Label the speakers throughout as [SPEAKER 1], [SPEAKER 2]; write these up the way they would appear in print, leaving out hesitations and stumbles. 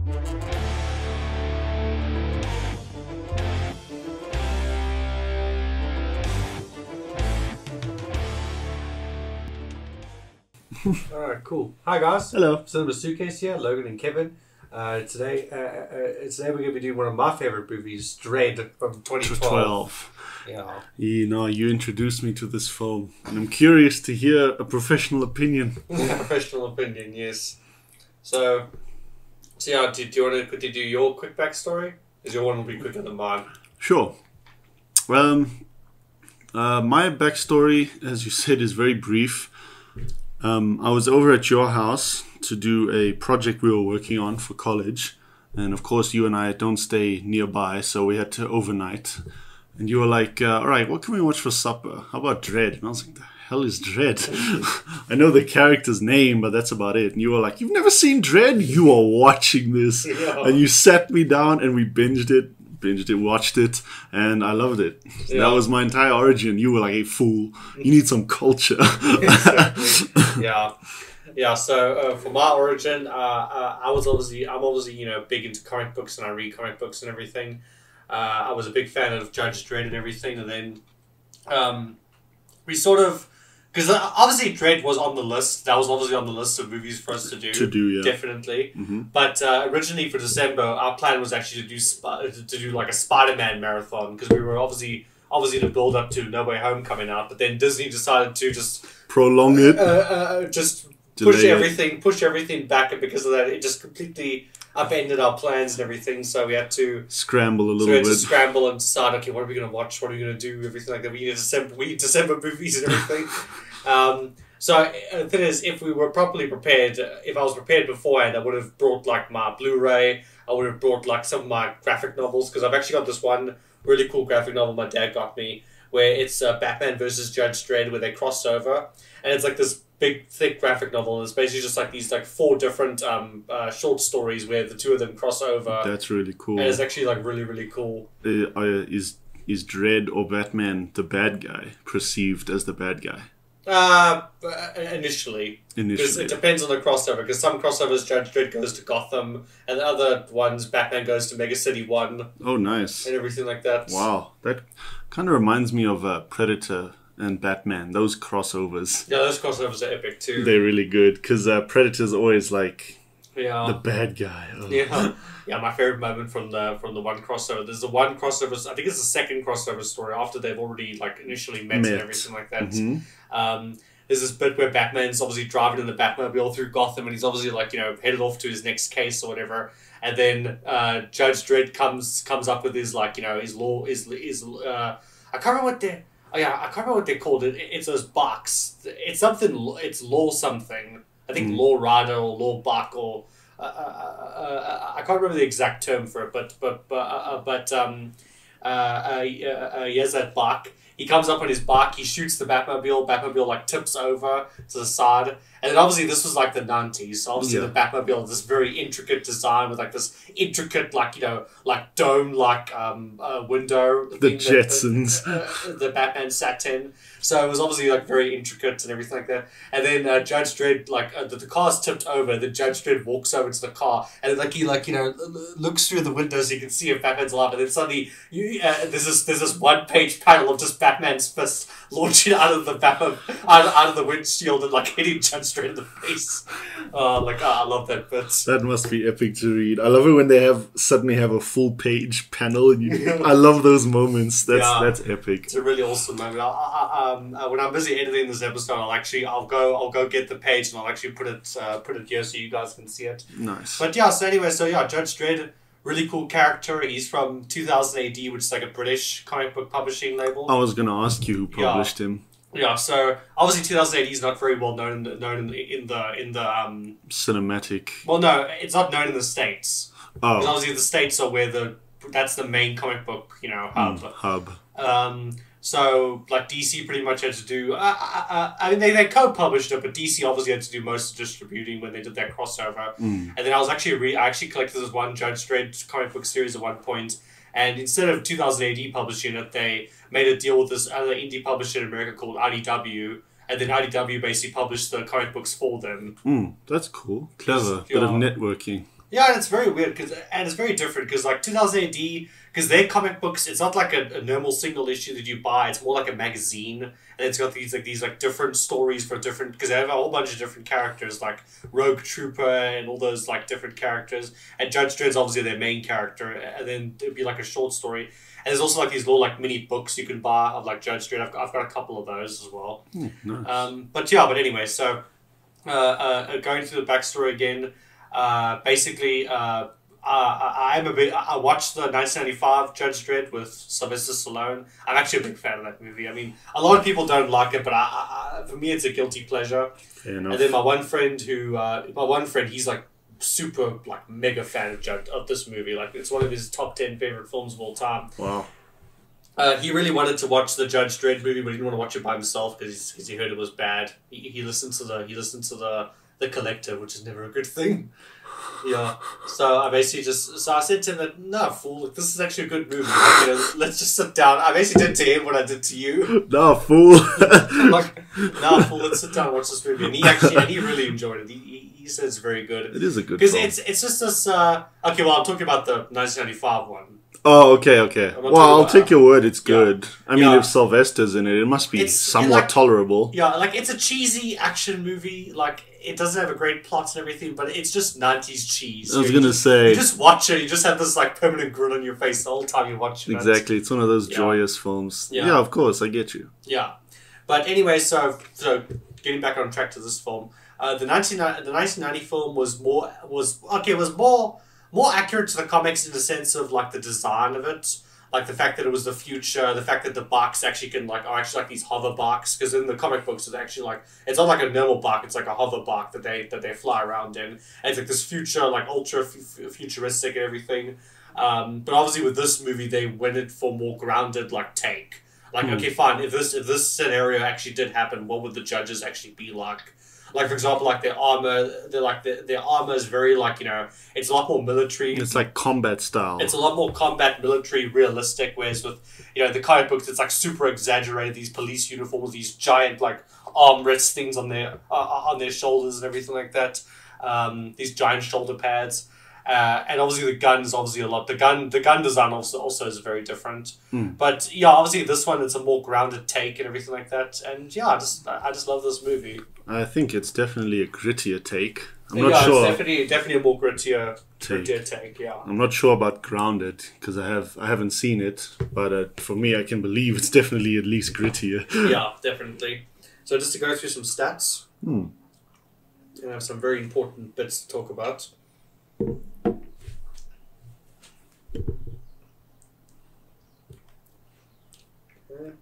[SPEAKER 1] Alright, cool. Hi guys.
[SPEAKER 2] Hello.
[SPEAKER 1] Cinema Suitcase here, Logan and Kevin. Today we're going to be doing one of my favorite movies, Dredd from 2012. Yeah.
[SPEAKER 2] You know, you introduced me to this film, and I'm curious to hear a professional opinion.
[SPEAKER 1] Professional opinion, yes. So yeah, do you want to quickly do your quick backstory? Because your one will be quicker than mine.
[SPEAKER 2] Sure. My backstory, as you said, is very brief. I was over at your house to do a project we were working on for college. And of course, you and I don't stay nearby, so we had to overnight. And you were like, all right, what can we watch for supper? How about Dredd? And I was like, the hell is Dredd? I know the character's name, but that's about it. And you were like, you've never seen Dredd? You are watching this. Yeah. And you sat me down and we binged it, watched it, and I loved it. Yeah. That was my entire origin. You were like, hey, fool, you need some culture.
[SPEAKER 1] Exactly. Yeah. So for my origin, I'm obviously big into comic books, and I read comic books and everything. I was a big fan of Judge Dredd and everything, and then we sort of, because obviously Dredd was on the list. That was obviously on the list of movies for us to do. Yeah. Definitely. Mm-hmm. But originally for December, our plan was actually to do like a Spider-Man marathon, because we were obviously to build up to No Way Home coming out. But then Disney decided to just
[SPEAKER 2] prolong it,
[SPEAKER 1] just push everything back, and because of that, it just completely upended our plans and everything. So we had to
[SPEAKER 2] scramble a little bit.
[SPEAKER 1] Scramble and decide, okay, what are we going to watch? What are we going to do? Everything like that. We need December movies and everything. So the thing is, if we were properly prepared, if I was prepared beforehand, I would have brought like my Blu-ray. I would have brought like some of my graphic novels, because I've actually got this one really cool graphic novel my dad got me, where it's Batman versus Judge Dredd, where they cross over, and it's like this big thick graphic novel, and it's basically just like these like 4 different short stories where the 2 of them cross over.
[SPEAKER 2] That's really cool.
[SPEAKER 1] And it's actually like really, really cool.
[SPEAKER 2] Is Dredd or Batman the bad guy, perceived as the bad guy?
[SPEAKER 1] Initially. Because it depends on the crossover, because some crossovers Judge Dredd goes to Gotham, and the other ones Batman goes to Mega City 1.
[SPEAKER 2] Oh, nice.
[SPEAKER 1] And everything like that.
[SPEAKER 2] Wow, that kind of reminds me of Predator and Batman, those crossovers.
[SPEAKER 1] Yeah, those crossovers are epic too.
[SPEAKER 2] They're really good, because Predator's always like the bad guy. Oh.
[SPEAKER 1] Yeah, my favorite moment from the one crossover. There's the one crossover. I think it's the second crossover story after they've already like initially met. And everything like that. Mm-hmm. There's this bit where Batman's obviously driving in the Batmobile through Gotham, and he's obviously like headed off to his next case or whatever. And then Judge Dredd comes up with his like his law I can't remember what they're. Oh yeah, I can't remember what they called it. It's those bucks. It's something. It's law something. I think Law Rider or Law Buck or I can't remember the exact term for it. But he has that buck. He comes up on his bike. He shoots the Batmobile. Batmobile like tips over to the side. And then obviously this was like the 90s. So obviously the Batmobile has this very intricate design with like this intricate like dome like window.
[SPEAKER 2] The Jetsons.
[SPEAKER 1] The Batman sat in. So it was obviously like very intricate and everything like that. And then Judge Dredd like the car's tipped over. The Judge Dredd walks over to the car and like he looks through the window so you can see if Batman's alive. And then suddenly there's this 1-page panel of just Batman's fist launching out of the out of the windshield and like hitting Judge Dredd in the face. I love that bit. That
[SPEAKER 2] must be epic to read. I love it when they suddenly have a full page panel, and I love those moments. That's epic.
[SPEAKER 1] It's a really awesome moment. When I'm busy editing this episode, I'll go get the page and I'll actually put it here so you guys can see it.
[SPEAKER 2] Nice.
[SPEAKER 1] But yeah, so anyway, Judge Dredd, really cool character. He's from 2000 AD, which is like a British comic book publishing label.
[SPEAKER 2] I was gonna ask you who published him.
[SPEAKER 1] Yeah, so obviously 2000 AD is not very well known in the
[SPEAKER 2] cinematic.
[SPEAKER 1] Well, no, it's not known in the States.
[SPEAKER 2] Oh,
[SPEAKER 1] because obviously the States are where that's the main comic book hub. So like DC pretty much had to do. I mean they co-published it, but DC obviously had to do most of the distributing when they did that crossover. And then I actually collected this one Judge Dredd comic book series at one point. And instead of 2000 AD publishing it, they made a deal with this other indie publisher in America called IDW. And then IDW basically published the comic books for them.
[SPEAKER 2] That's cool. Clever. Bit of networking.
[SPEAKER 1] Yeah, and it's very weird and it's very different because like 2000 AD, because their comic books, it's not like a normal single issue that you buy. It's more like a magazine, and it's got these different stories for different, because they have a whole bunch of different characters like Rogue Trooper and all those like different characters, and Judge Dredd's obviously their main character, and then it'd be like a short story. And there's also like these little like mini books you can buy of like Judge Dredd. I've got a couple of those as well.
[SPEAKER 2] Nice.
[SPEAKER 1] But anyway, so going through the backstory again. Basically, I watched the 1995 Judge Dredd with Sylvester Stallone. I'm actually a big fan of that movie. I mean, a lot of people don't like it, but for me, it's a guilty pleasure.
[SPEAKER 2] Fair enough.
[SPEAKER 1] And then my one friend, he's like super like mega fan of this movie. Like it's one of his top 10 favorite films of all time.
[SPEAKER 2] Wow.
[SPEAKER 1] He really wanted to watch the Judge Dredd movie, but he didn't want to watch it by himself because he heard it was bad. He listened to the Collector, which is never a good thing. Yeah. So I basically I said to him that, no, fool, this is actually a good movie. Like, let's just sit down. I basically did to him what I did to you.
[SPEAKER 2] No, fool.
[SPEAKER 1] I'm like, no, fool, let's sit down and watch this movie. And he really enjoyed it. He said it's very good.
[SPEAKER 2] It is a good
[SPEAKER 1] film.
[SPEAKER 2] Because
[SPEAKER 1] it's just this, okay, well, I'm talking about the 1995 one.
[SPEAKER 2] Oh, okay. Well, I'll take your word, it's good. Yeah. I mean, if Sylvester's in it, it must be somewhat tolerable.
[SPEAKER 1] Yeah, like, it's a cheesy action movie. Like, it doesn't have a great plot and everything, but it's just 90s cheese.
[SPEAKER 2] I was going to say...
[SPEAKER 1] You just watch it, you just have this, like, permanent grin on your face the whole time you watch it.
[SPEAKER 2] Exactly, it's one of those joyous films. Yeah, of course, I get you.
[SPEAKER 1] Yeah. But anyway, so getting back on track to this film, the 1990 film was more accurate to the comics in the sense of like the design of it, like the fact that it was the future, the fact that the barks actually are actually like these hover barks, because in the comic books it's actually like, it's not like a normal bark, it's like a hover bark that they fly around in, and it's like this future, like ultra futuristic and everything. But obviously with this movie they went for more grounded like take. Like, okay, fine, if this scenario actually did happen, what would the judges actually be like? Like, for example, like their armor, their armor is very, like, you know, it's a lot more military.
[SPEAKER 2] It's like combat style.
[SPEAKER 1] It's a lot more combat, military, realistic, whereas with, you know, the comic books, it's like super exaggerated, these police uniforms, these giant, like, armrest things on their shoulders and everything like that. These giant shoulder pads. And obviously the gun's obviously a lot. The gun design also is very different. But yeah, obviously this one, it's a more grounded take and everything like that. And yeah, I just love this movie.
[SPEAKER 2] I think it's definitely a grittier take. I'm not sure.
[SPEAKER 1] It's definitely a more grittier take. Yeah.
[SPEAKER 2] I'm not sure about grounded because I haven't seen it, but for me, I can believe it's definitely at least grittier.
[SPEAKER 1] Yeah, definitely. So just to go through some stats, and I have some very important bits to talk about.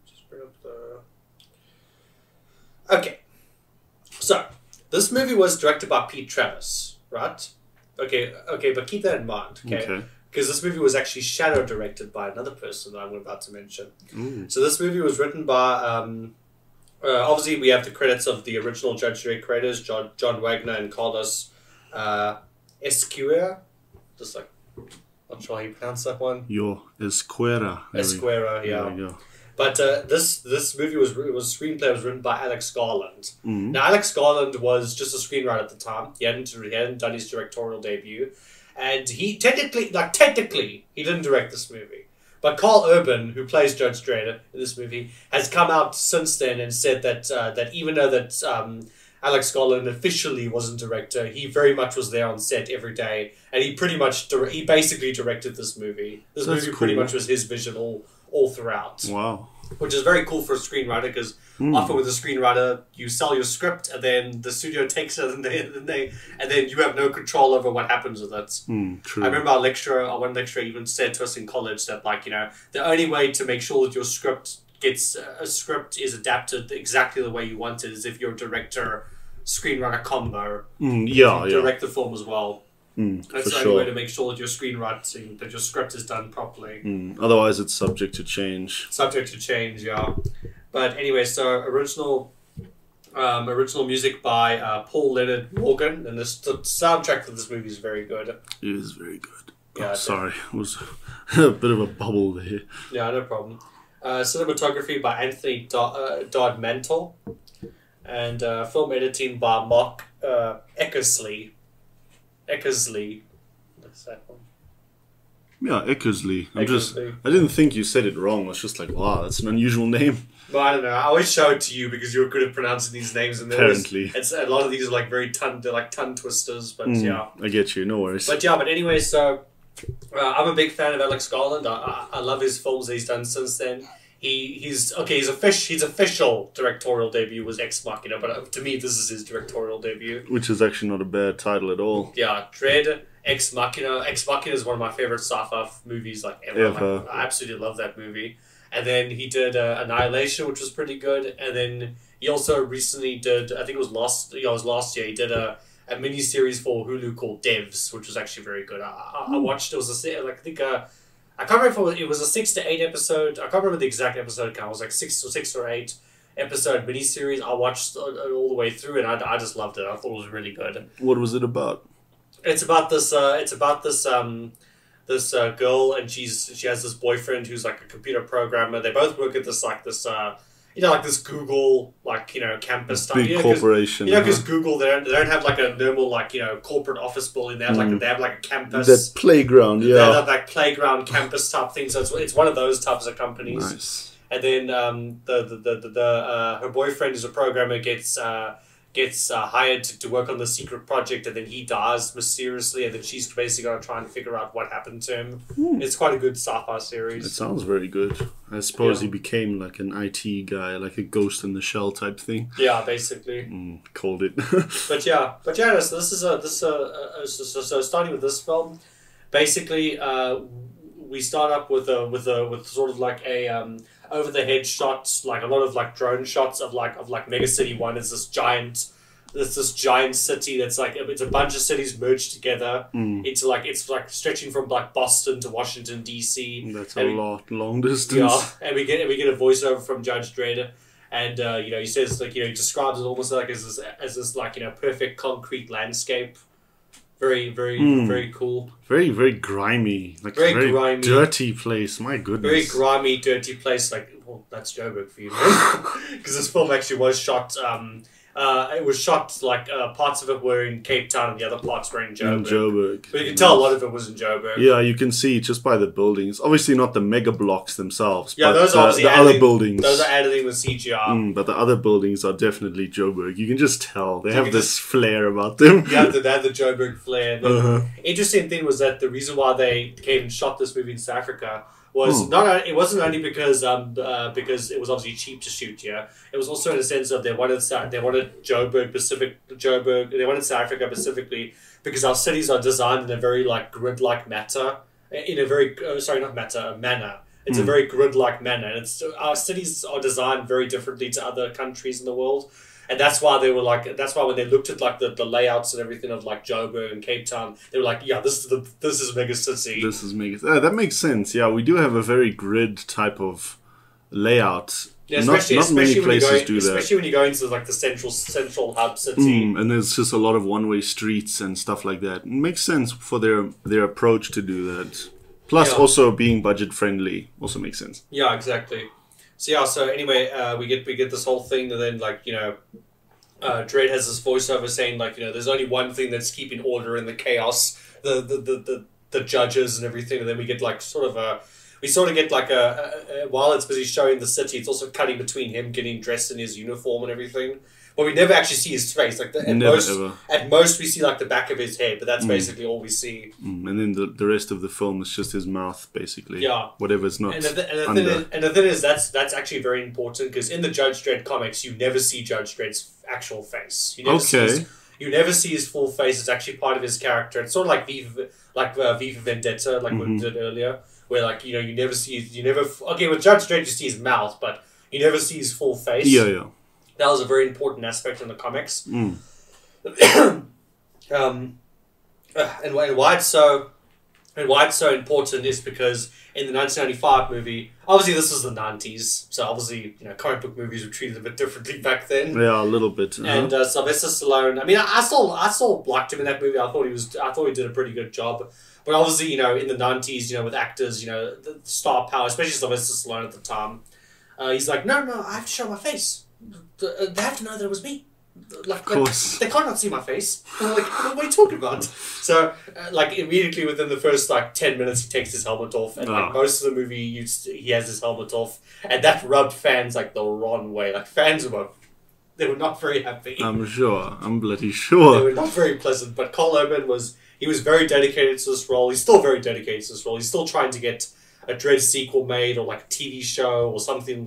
[SPEAKER 1] Just bring up the... Okay. So, this movie was directed by Pete Travis, right? Okay, but keep that in mind, okay? Because this movie was actually shadow directed by another person that I'm about to mention. So this movie was written by, obviously we have the credits of the original Judge Dredd creators, John Wagner and Carlos Esquerra. Just like, not sure how you pronounce that one.
[SPEAKER 2] Esquerra.
[SPEAKER 1] Esquerra, yeah.
[SPEAKER 2] There we go.
[SPEAKER 1] But this movie screenplay was written by Alex Garland. Now Alex Garland was just a screenwriter at the time. He hadn't done his directorial debut, and he technically he didn't direct this movie. But Carl Urban, who plays Judge Dredd in this movie, has come out since then and said that even though that Alex Garland officially wasn't director, he very much was there on set every day, and he basically directed this movie. This movie pretty much was his vision all throughout.
[SPEAKER 2] Wow.
[SPEAKER 1] Which is very cool for a screenwriter, because often with a screenwriter, you sell your script and then the studio takes it and then you have no control over what happens with it.
[SPEAKER 2] True.
[SPEAKER 1] I remember one lecturer even said to us in college that, like, you know, the only way to make sure that your script is adapted exactly the way you want it is if you're a director screenwriter combo. Direct the film as well. That's the only way to make sure that your screenwriting, that your script is done properly.
[SPEAKER 2] Otherwise, it's subject to change.
[SPEAKER 1] Yeah. But anyway, so original music by Paul Leonard Morgan, and the soundtrack for this movie is very good.
[SPEAKER 2] It is very good.
[SPEAKER 1] Yeah,
[SPEAKER 2] sorry, it was a bit of a bubble there.
[SPEAKER 1] Yeah, no problem. Cinematography by Anthony Dodd Mantle, and film editing by Mark Eckersley. Sad one.
[SPEAKER 2] Yeah, Eckersley.
[SPEAKER 1] Eckersley.
[SPEAKER 2] I didn't think you said it wrong. I was just like, wow, that's an unusual name.
[SPEAKER 1] Well, I don't know. I always show it to you because you're good at pronouncing these names, and
[SPEAKER 2] apparently,
[SPEAKER 1] it's a lot of these are like they're tongue twisters. But yeah,
[SPEAKER 2] I get you. No worries.
[SPEAKER 1] But anyway, so I'm a big fan of Alex Garland. I love his films that he's done since then. His official directorial debut was Ex Machina, but to me, this is his directorial debut,
[SPEAKER 2] which is actually not a bad title at all.
[SPEAKER 1] Yeah, Dredd, Ex Machina. Ex Machina is one of my favorite sci-fi movies ever. Like, I absolutely love that movie. And then he did Annihilation, which was pretty good. And then he also recently did, I think it was last year, he did a mini-series for Hulu called Devs, which was actually very good. I watched, it was I can't remember if it was a 6 to 8 episode, I can't remember the exact episode count, it was like 6 or 8 episode mini-series. I watched all the way through and I just loved it. I thought it was really good.
[SPEAKER 2] What was it about?
[SPEAKER 1] It's about this girl, and she has this boyfriend who's like a computer programmer. They both work at this this Google campus stuff.
[SPEAKER 2] Big corporation.
[SPEAKER 1] Because Google they don't have like a normal corporate office building. They have they have like a campus.
[SPEAKER 2] That playground, yeah.
[SPEAKER 1] They have like playground campus type thing. So it's one of those types of companies.
[SPEAKER 2] Nice.
[SPEAKER 1] And then her boyfriend is a programmer gets hired to work on the secret project, and then he dies mysteriously, and then she's basically going to try and figure out what happened to him. It's quite a good sci-fi series.
[SPEAKER 2] It sounds very good. I suppose he became like an IT guy, like a Ghost in the Shell type thing.
[SPEAKER 1] Yeah, basically.
[SPEAKER 2] Called it.
[SPEAKER 1] But yeah. So so starting with this film, basically, we start up with sort of like a over the head shots, like a lot of like drone shots of Mega City 1. It's this giant city that's like it's a bunch of cities merged together. It's like stretching from like Boston to Washington DC.
[SPEAKER 2] That's long distance.
[SPEAKER 1] Yeah, and we get a voiceover from Judge Dredd, and he says he describes it almost like as this perfect concrete landscape. Very, very, very cool.
[SPEAKER 2] Very, very grimy. Like very grimy, dirty place. My goodness.
[SPEAKER 1] Very grimy, dirty place. That's Joburg for you, because this film actually was shot. It was shot parts of it were in Cape Town and the other parts were in Joburg. But you can tell a lot of it was in Joburg.
[SPEAKER 2] Yeah, you can see just by the buildings. Obviously not the mega blocks themselves.
[SPEAKER 1] Yeah,
[SPEAKER 2] but
[SPEAKER 1] those are obviously
[SPEAKER 2] the other buildings.
[SPEAKER 1] Those are added in with CGI.
[SPEAKER 2] But the other buildings are definitely Joburg. You can just tell. They have this flair about them.
[SPEAKER 1] Yeah, they have the Joburg flair. The interesting thing was that the reason why they came and shot this movie in South Africa was it wasn't only because it was obviously cheap to shoot here. It was also in the sense of they wanted South Africa specifically because our cities are designed in a very grid-like manner. Manner. It's a very grid-like manner. And our cities are designed very differently to other countries in the world. And that's why they were that's why when they looked at the layouts and everything of Joburg and Cape Town, they were like, yeah, this is mega city.
[SPEAKER 2] This is mega. That makes sense. Yeah, we do have a very grid type of layout.
[SPEAKER 1] Yeah, not many places do that. Especially when you go into the central hub city.
[SPEAKER 2] And there's just a lot of one-way streets and stuff like that. It makes sense for their approach to do that. Plus, also being budget friendly also makes sense.
[SPEAKER 1] Yeah, exactly. So anyway, we get this whole thing, and then Dredd has this voiceover saying there's only one thing that's keeping order in the chaos, the judges and everything, and then we get while it's busy showing the city, it's also cutting between him getting dressed in his uniform and everything. Well, we never actually see his face. At most we see the back of his head, but that's basically all we see.
[SPEAKER 2] And then the rest of the film is just his mouth, basically.
[SPEAKER 1] Yeah.
[SPEAKER 2] Whatever's not
[SPEAKER 1] and the thing is that's actually very important, because in the Judge Dredd comics, you never see Judge Dredd's actual face. You never see his full face. It's actually part of his character. It's sort of like V for Vendetta, we did earlier, where you never see with Judge Dredd you see his mouth, but you never see his full face.
[SPEAKER 2] Yeah.
[SPEAKER 1] That was a very important aspect in the comics. And why it's so important is because in the 1995 movie, obviously this was the 90s, so obviously comic book movies were treated a bit differently back then.
[SPEAKER 2] Yeah, a little bit.
[SPEAKER 1] And Sylvester Stallone, I mean, I still liked him in that movie. I thought he did a pretty good job. But obviously, in the 90s, with actors, the star power, especially Sylvester Stallone at the time, he's like, no, I have to show my face. They have to know that it was me. Like,
[SPEAKER 2] of course.
[SPEAKER 1] they can't not see my face. I'm like, what are you talking about? So, like, immediately within the first, like, 10 minutes, he takes his helmet off. And, like, most of the movie, he has his helmet off. And that rubbed fans, like, the wrong way. Like, fans they were not very happy.
[SPEAKER 2] I'm sure. I'm bloody sure.
[SPEAKER 1] They were not very pleasant. But Carl Urban was very dedicated to this role. He's still very dedicated to this role. He's still trying to get a Dredd sequel made, or like a TV show, or something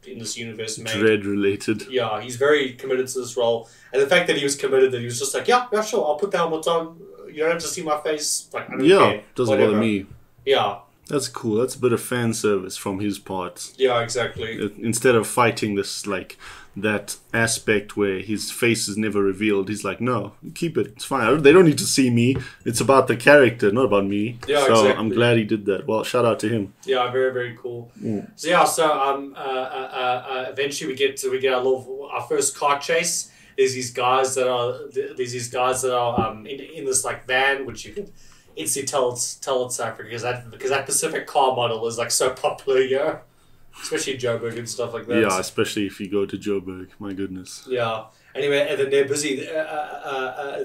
[SPEAKER 1] in this universe made.
[SPEAKER 2] Dredd related.
[SPEAKER 1] Yeah, he's very committed to this role, and the fact that he was committed, that he was just like, yeah, sure, I'll put the helmet on. You don't have to see my face. Like, I don't care.
[SPEAKER 2] Doesn't bother me.
[SPEAKER 1] Yeah.
[SPEAKER 2] That's cool. That's a bit of fan service from his part.
[SPEAKER 1] Yeah, exactly.
[SPEAKER 2] Instead of fighting this, like, that aspect where his face is never revealed, he's like, no, keep it. It's fine. They don't need to see me. It's about the character, not about me.
[SPEAKER 1] Yeah,
[SPEAKER 2] so
[SPEAKER 1] exactly.
[SPEAKER 2] I'm glad he did that. Well, shout out to him.
[SPEAKER 1] Yeah, very, very cool. So yeah, eventually we get our first car chase. There's these guys that are in this like van, which you can instantly tell it's Africa because that Pacific car model is like so popular here, especially in Joburg and stuff like that.
[SPEAKER 2] Yeah, especially if you go to Joburg. My goodness.
[SPEAKER 1] Yeah. Anyway, and then they're busy. They're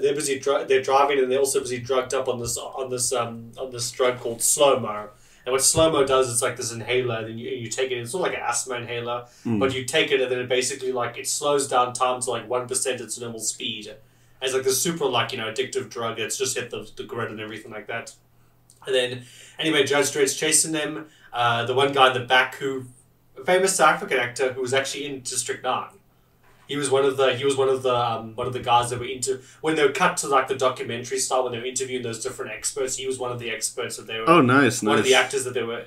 [SPEAKER 1] driving, and they're also busy drugged up on this drug called slow-mo. And what slow-mo does, it's like this inhaler, and then you take it. It's not like an asthma inhaler, but you take it, and then it basically like it slows down time to like 1% its normal speed. As like the super addictive drug that's just hit the grid and everything like that. And then anyway, Judge Dredd's chasing them. The one guy in the back, a famous South African actor who was actually in District 9. He was one of the guys that were when they were cut to like the documentary style, when they were interviewing those different experts. He was one of the experts that they were.
[SPEAKER 2] Oh, nice.
[SPEAKER 1] One of the actors that they were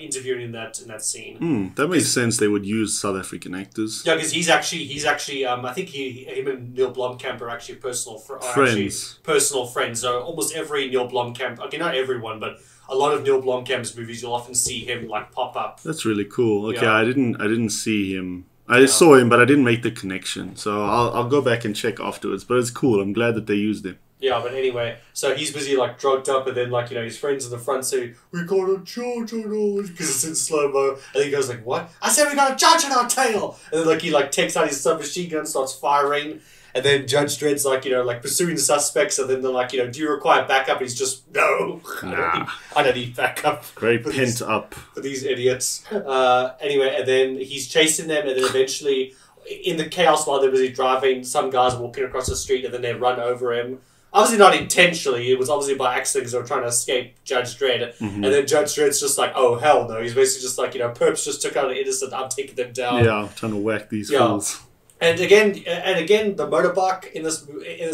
[SPEAKER 1] interviewing in that scene.
[SPEAKER 2] That makes sense. They would use South African actors.
[SPEAKER 1] Yeah, because he's actually I think him and Neil Blomkamp are actually personal friends. So almost every Neil Blomkamp, okay, not everyone, but a lot of Neil Blomkamp's movies, you'll often see him like pop up.
[SPEAKER 2] That's really cool. Okay, yeah. I didn't see him. I saw him, but I didn't make the connection. So I'll go back and check afterwards. But it's cool. I'm glad that they used him.
[SPEAKER 1] Yeah, but anyway, so he's busy like drugged up, and then like his friends in the front say, "We got a charge on our," because it's in slow mo, and he goes like, "What?" "I said we got a charge on our tail," and then like he like takes out his submachine gun, starts firing. And then Judge Dredd's like, like pursuing the suspects, and then they're like, do you require backup? And he's just, no, I don't need backup.
[SPEAKER 2] Very pent up.
[SPEAKER 1] For these idiots. Anyway, and then he's chasing them, and then eventually, in the chaos while they're busy driving, some guys are walking across the street, and then they run over him. Obviously not intentionally, it was obviously by accident because they were trying to escape Judge Dredd. And then Judge Dredd's just like, oh, hell no. He's basically just like, Perps just took out an innocent, I'm taking them down.
[SPEAKER 2] Yeah, trying to whack these fools.
[SPEAKER 1] And again, the motorbike in this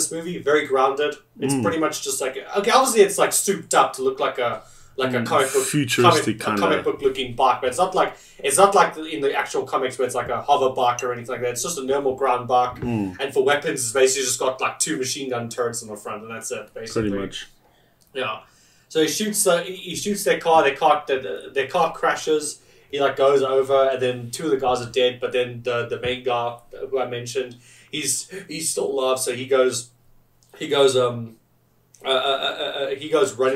[SPEAKER 1] movie, very grounded. It's pretty much just like, okay, obviously it's like souped up to look like a comic book,
[SPEAKER 2] futuristic
[SPEAKER 1] comic book looking bike, but it's not like in the actual comics where it's like a hover bike or anything like that. It's just a normal ground bike, and for weapons, it's basically just got like 2 machine gun turrets on the front, and that's it basically.
[SPEAKER 2] Pretty much.
[SPEAKER 1] Yeah. So he shoots their car. Their car crashes. He like goes over, and then 2 of the guys are dead. But then the main guy who I mentioned, he's still alive. So he goes running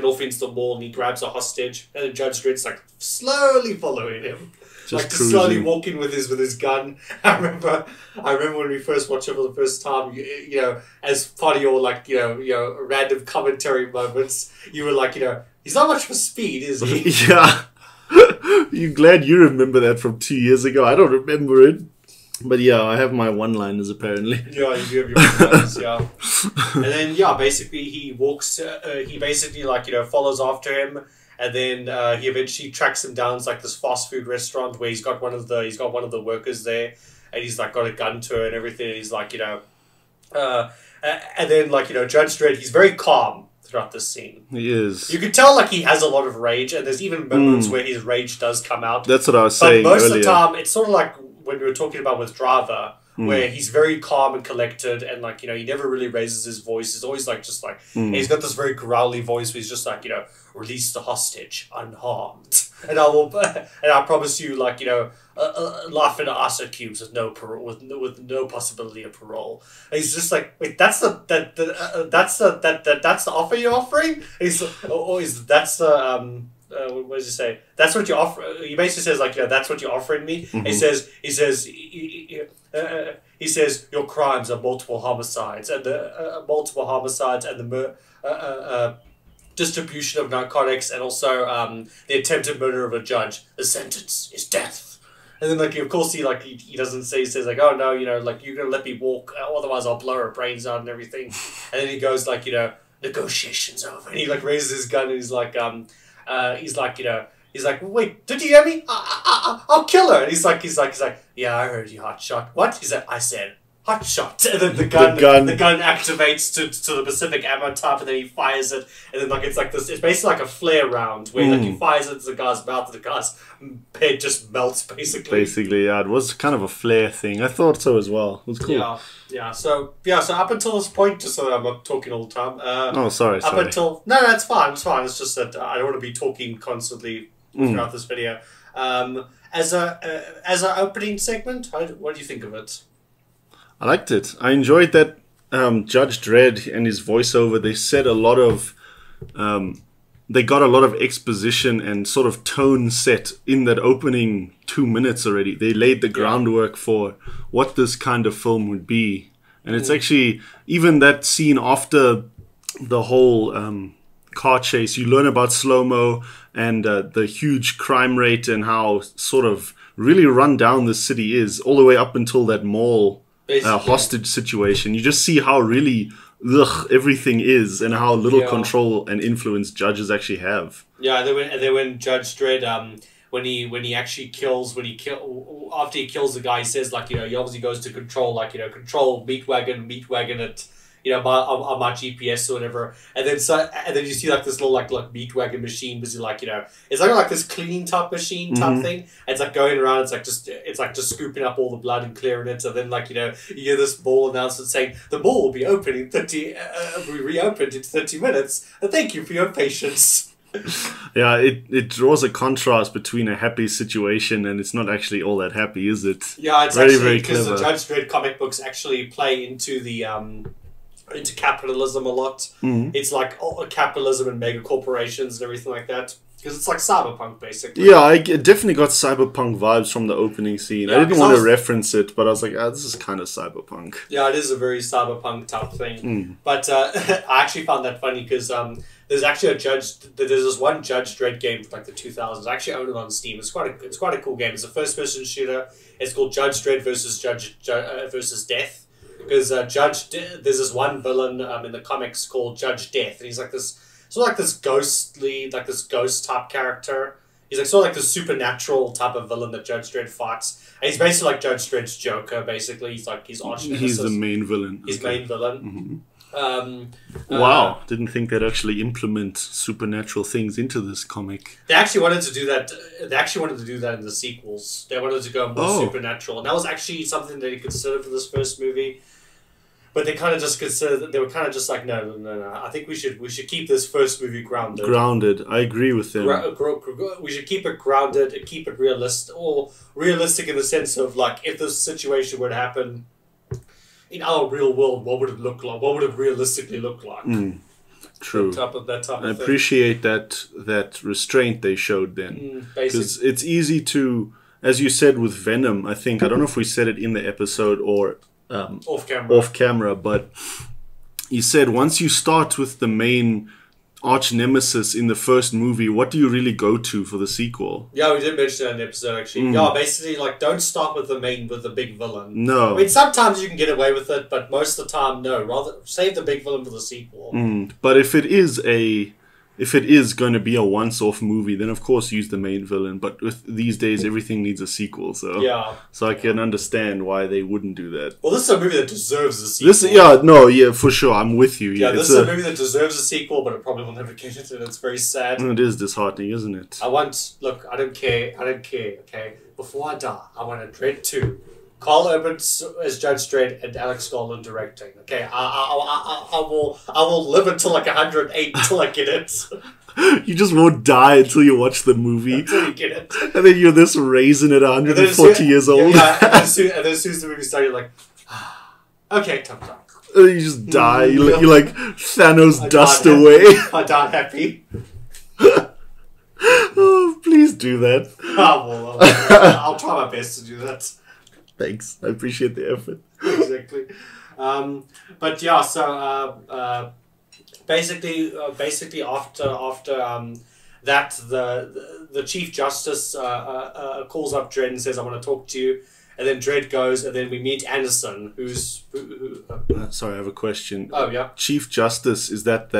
[SPEAKER 1] off into the mall, and he grabs a hostage. And then Judge Dredd's like slowly following him, just slowly walking with his gun. I remember when we first watched it for the first time. As part of your random commentary moments, you were like, he's not much for speed, is he?
[SPEAKER 2] Yeah. You're glad you remember that from 2 years ago. I don't remember it. But yeah, I have my one-liners apparently.
[SPEAKER 1] Yeah, you do have your one-liners, yeah. And then, basically he walks, he basically follows after him, and then he eventually tracks him down to like this fast food restaurant where he's got one of the workers there, and he's like got a gun to her and everything. And he's like, and then Judge Dredd, he's very calm throughout this scene.
[SPEAKER 2] He is.
[SPEAKER 1] You can tell like he has a lot of rage, and there's even moments where his rage does come out.
[SPEAKER 2] That's what I was saying
[SPEAKER 1] most
[SPEAKER 2] earlier.
[SPEAKER 1] of the time, it's sort of like when we were talking about with Driver, where he's very calm and collected, and he never really raises his voice. He's always and he's got this very growly voice where he's just like, release the hostage unharmed, and I promise you, life in acid cubes with no parole, with no possibility of parole. And he's just like, wait, that's the offer you're offering? What does he say? That's what you offer. He basically says that's what you're offering me. He says, he says your crimes are multiple homicides and the distribution of narcotics and also the attempted murder of a judge. The sentence is death. And then, like, of course, he doesn't say, he says, like, oh, no, you know, like, you're going to let me walk, otherwise I'll blow her brains out and everything. And then he goes, like, you know, negotiations over. And he, like, raises his gun and he's like, wait, did you hear me? I'll kill her. And he's like, yeah, I heard you, hot shot. What? He said, I said, hot shot. And then the gun activates to the Pacific ammo type, and then he fires it, and then, like, it's like this, it's basically like a flare round where like he fires it into the guy's mouth and the guy's head just melts basically.
[SPEAKER 2] Yeah, it was kind of a flare thing. I thought so as well. It was cool.
[SPEAKER 1] Yeah. So up until this point, just so that I'm not talking all the time.
[SPEAKER 2] Sorry.
[SPEAKER 1] No, it's fine. It's fine. It's just that I don't want to be talking constantly throughout this video. As a opening segment, what do you think of it?
[SPEAKER 2] I liked it. I enjoyed that Judge Dredd and his voiceover. They said a lot of, they got a lot of exposition and sort of tone set in that opening 2 minutes already. They laid the groundwork for what this kind of film would be. And it's actually, even that scene after the whole car chase, you learn about slow-mo and the huge crime rate and how sort of really run down the city is, all the way up until that mall hostage situation. You just see how really everything is and how little control and influence judges actually have. Yeah,
[SPEAKER 1] and then when Judge Dredd, after he kills the guy, he says, like, you know, he obviously goes to control meat wagon at, you know, on my GPS or whatever, and then you see like this little like meat wagon machine, busy, like, you know, it's like this cleaning type machine type thing. And it's like going around, it's like just scooping up all the blood and clearing it. So then, like, you know, you hear this mall announcement saying the mall will be open in reopened in 30 minutes. And thank you for your patience.
[SPEAKER 2] Yeah, it draws a contrast between a happy situation and it's not actually all that happy, is it?
[SPEAKER 1] Yeah, it's very because the Judge Dredd comic books actually play into the into capitalism a lot. It's like capitalism and mega corporations and everything like that, because it's like cyberpunk basically. Yeah,
[SPEAKER 2] I definitely got cyberpunk vibes from the opening scene. I didn't want to reference it, but I was like, this is kind of cyberpunk.
[SPEAKER 1] Yeah, it is a very cyberpunk type thing. But I actually found that funny because there's actually there's this one Judge Dredd game from like the 2000s. I actually own it on Steam. It's quite a cool game. It's a first person shooter. It's called Judge Dredd versus Death. Because there's this one villain in the comics called Judge Death, and he's like this ghostly, like this ghost type character. He's like sort of like the supernatural type of villain that Judge Dredd fights. And he's basically like Judge Dredd's Joker. Basically, he's like his arch nemesis.
[SPEAKER 2] He's the main villain.
[SPEAKER 1] Main villain.
[SPEAKER 2] Wow, didn't think they'd actually implement supernatural things into this comic.
[SPEAKER 1] They actually wanted to do that. In the sequels. They wanted to go more supernatural, and that was actually something that he considered for this first movie. But they kind of just considered. They were kind of just like, no. I think we should keep this first movie grounded.
[SPEAKER 2] Grounded, I agree with them.
[SPEAKER 1] We should keep it grounded and keep it realistic in the sense of, like, if this situation were to happen in our real world, what would it look like? What would it realistically look like?
[SPEAKER 2] True.
[SPEAKER 1] That type of
[SPEAKER 2] I appreciate that restraint they showed then. Because it's easy to, as you said with Venom, I think, I don't know if we said it in the episode or off camera, but you said once you start with the main arch nemesis in the first movie, what do you really go to for the sequel?
[SPEAKER 1] Yeah, we did mention that in the episode actually. Yeah, basically, like, don't start with the big villain.
[SPEAKER 2] No.
[SPEAKER 1] I mean, sometimes you can get away with it, but most of the time, no. Rather save the big villain for the sequel.
[SPEAKER 2] But if it is going to be a once-off movie, then of course use the main villain. But with these days, everything needs a sequel, so I can understand why they wouldn't do that.
[SPEAKER 1] Well, this is a movie that deserves a sequel.
[SPEAKER 2] For sure, I'm with you.
[SPEAKER 1] Yeah, this is a movie that deserves a sequel, but it probably will never get it, and it's very sad.
[SPEAKER 2] It is disheartening, isn't it?
[SPEAKER 1] I don't care, okay? Before I die, I want a Dredd 2. Carl Urban as Judge Dredd and Alex Garland directing. Okay, I will live until like 108 until I get it.
[SPEAKER 2] You just won't die until you watch the movie.
[SPEAKER 1] Until you get it.
[SPEAKER 2] And then you're this raisin at 140 years old.
[SPEAKER 1] Yeah, and as soon as the movie starts, you're like, okay, time.
[SPEAKER 2] And you just die. You like Thanos dust away.
[SPEAKER 1] I die happy.
[SPEAKER 2] Oh, please do that.
[SPEAKER 1] I'll try my best to do that.
[SPEAKER 2] Thanks. I appreciate the effort.
[SPEAKER 1] Exactly. But yeah, so basically after that, the Chief Justice calls up Dredd and says, "I want to talk to you." And then Dredd goes, and then we meet Anderson,
[SPEAKER 2] sorry, I have a question.
[SPEAKER 1] Oh, yeah.
[SPEAKER 2] Chief Justice, is that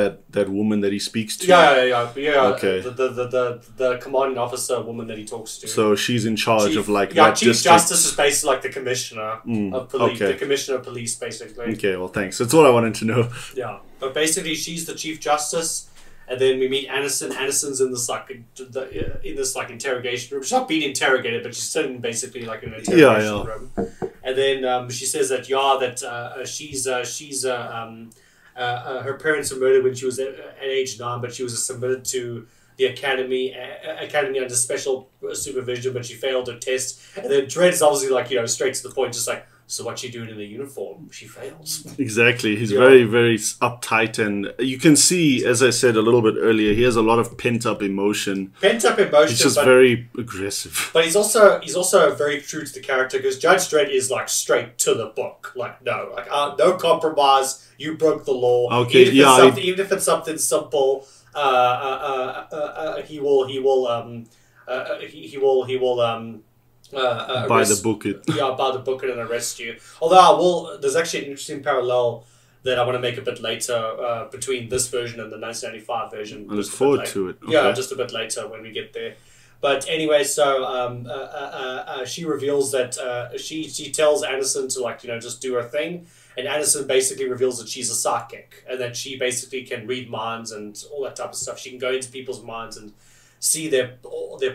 [SPEAKER 2] woman that he speaks to?
[SPEAKER 1] Yeah.
[SPEAKER 2] Okay.
[SPEAKER 1] The commanding officer woman that he talks to.
[SPEAKER 2] So she's in charge of like
[SPEAKER 1] yeah,
[SPEAKER 2] that
[SPEAKER 1] Chief
[SPEAKER 2] district.
[SPEAKER 1] Justice is basically like the commissioner of police.
[SPEAKER 2] Okay.
[SPEAKER 1] The commissioner of police, basically.
[SPEAKER 2] Okay, well, thanks. That's all I wanted to know.
[SPEAKER 1] Yeah, but basically she's the Chief Justice. And then we meet Anderson. Anderson's in this like interrogation room. She's not being interrogated, but she's sitting basically like in an interrogation room. And then she says that her parents were murdered when she was at age 9, but she was submitted to the academy under special supervision, but she failed her test. And then Dredd's obviously like straight to the point, just like, so what's she doing in the uniform? She fails.
[SPEAKER 2] Exactly. He's very, very uptight, and you can see, as I said a little bit earlier, he has a lot of pent-up emotion. He's just very aggressive.
[SPEAKER 1] But he's also very true to the character, because Judge Dredd is like straight to the book. Like, no compromise. You broke the law.
[SPEAKER 2] Okay,
[SPEAKER 1] even if it's something simple, he will
[SPEAKER 2] by the bucket.
[SPEAKER 1] Yeah, by the bucket and arrest you. Although there's actually an interesting parallel that I want to make a bit later between this version and the 1995 version.
[SPEAKER 2] I look forward to it. Okay.
[SPEAKER 1] Yeah, just a bit later when we get there. But anyway, so she reveals that she tells Anderson to just do her thing, and Anderson basically reveals that she's a psychic and that she basically can read minds and all that type of stuff. She can go into people's minds and see their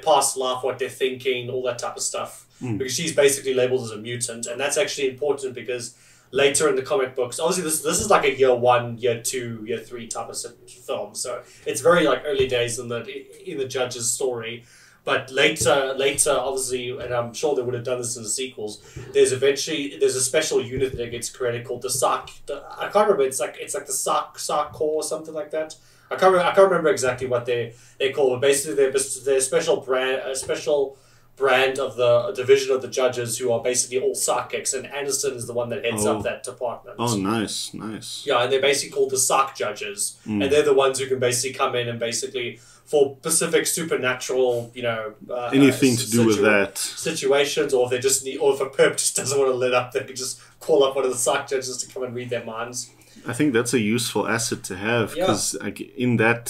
[SPEAKER 1] past life, what they're thinking, all that type of stuff. Because she's basically labeled as a mutant, and that's actually important because later in the comic books, obviously this is like a year 1, year 2, year 3 type of film, so it's very like early days in the Judge's story. But later, obviously, and I'm sure they would have done this in the sequels. There's a special unit that gets created called the Sark. I can't remember. It's like the Sark Corps or something like that. I can't remember exactly what they call, but basically they're a special brand of the division of the judges who are basically all psychics, and Anderson is the one that heads up that department.
[SPEAKER 2] Oh, nice.
[SPEAKER 1] Yeah, and they're basically called the Sark judges, and they're the ones who can basically come in and basically, for specific supernatural,
[SPEAKER 2] anything to do with that
[SPEAKER 1] situations, or if they just need, or if a perp just doesn't want to let up, they can just call up one of the Sark judges to come and read their minds.
[SPEAKER 2] I think that's a useful asset to have, because in that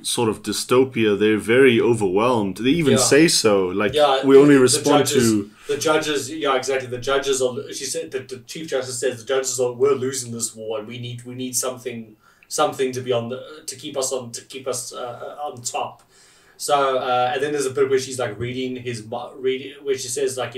[SPEAKER 2] sort of dystopia, they're very overwhelmed. They even say so. Like, we only respond to
[SPEAKER 1] the judges. Yeah, exactly. The judges are. She said that the Chief Justice says the judges are. We're losing this war, and we need something to be to keep us on top. So and then there's a bit where she's like reading where she says like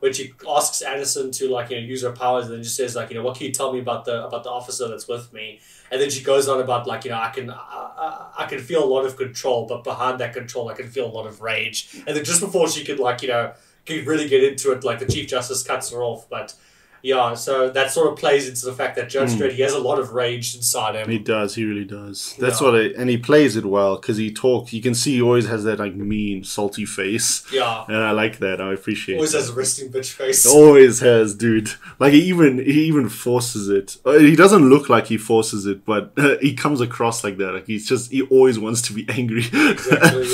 [SPEAKER 1] when she asks Anderson to use her powers, and then she says what can you tell me about the officer that's with me? And then she goes on about I can feel a lot of control, but behind that control I can feel a lot of rage. And then just before she could could really get into it, the Chief Justice cuts her off. But yeah, so that sort of plays into the fact that Judge Dredd, he has a lot of rage inside him.
[SPEAKER 2] He does, he really does. That's and he plays it well, because you can see he always has that mean, salty face. Yeah. And I like that, I appreciate it.
[SPEAKER 1] Always has a resting bitch face.
[SPEAKER 2] Always has, dude. He even forces it. He doesn't look like he forces it, but he comes across like that. He always wants to be angry.
[SPEAKER 1] Exactly,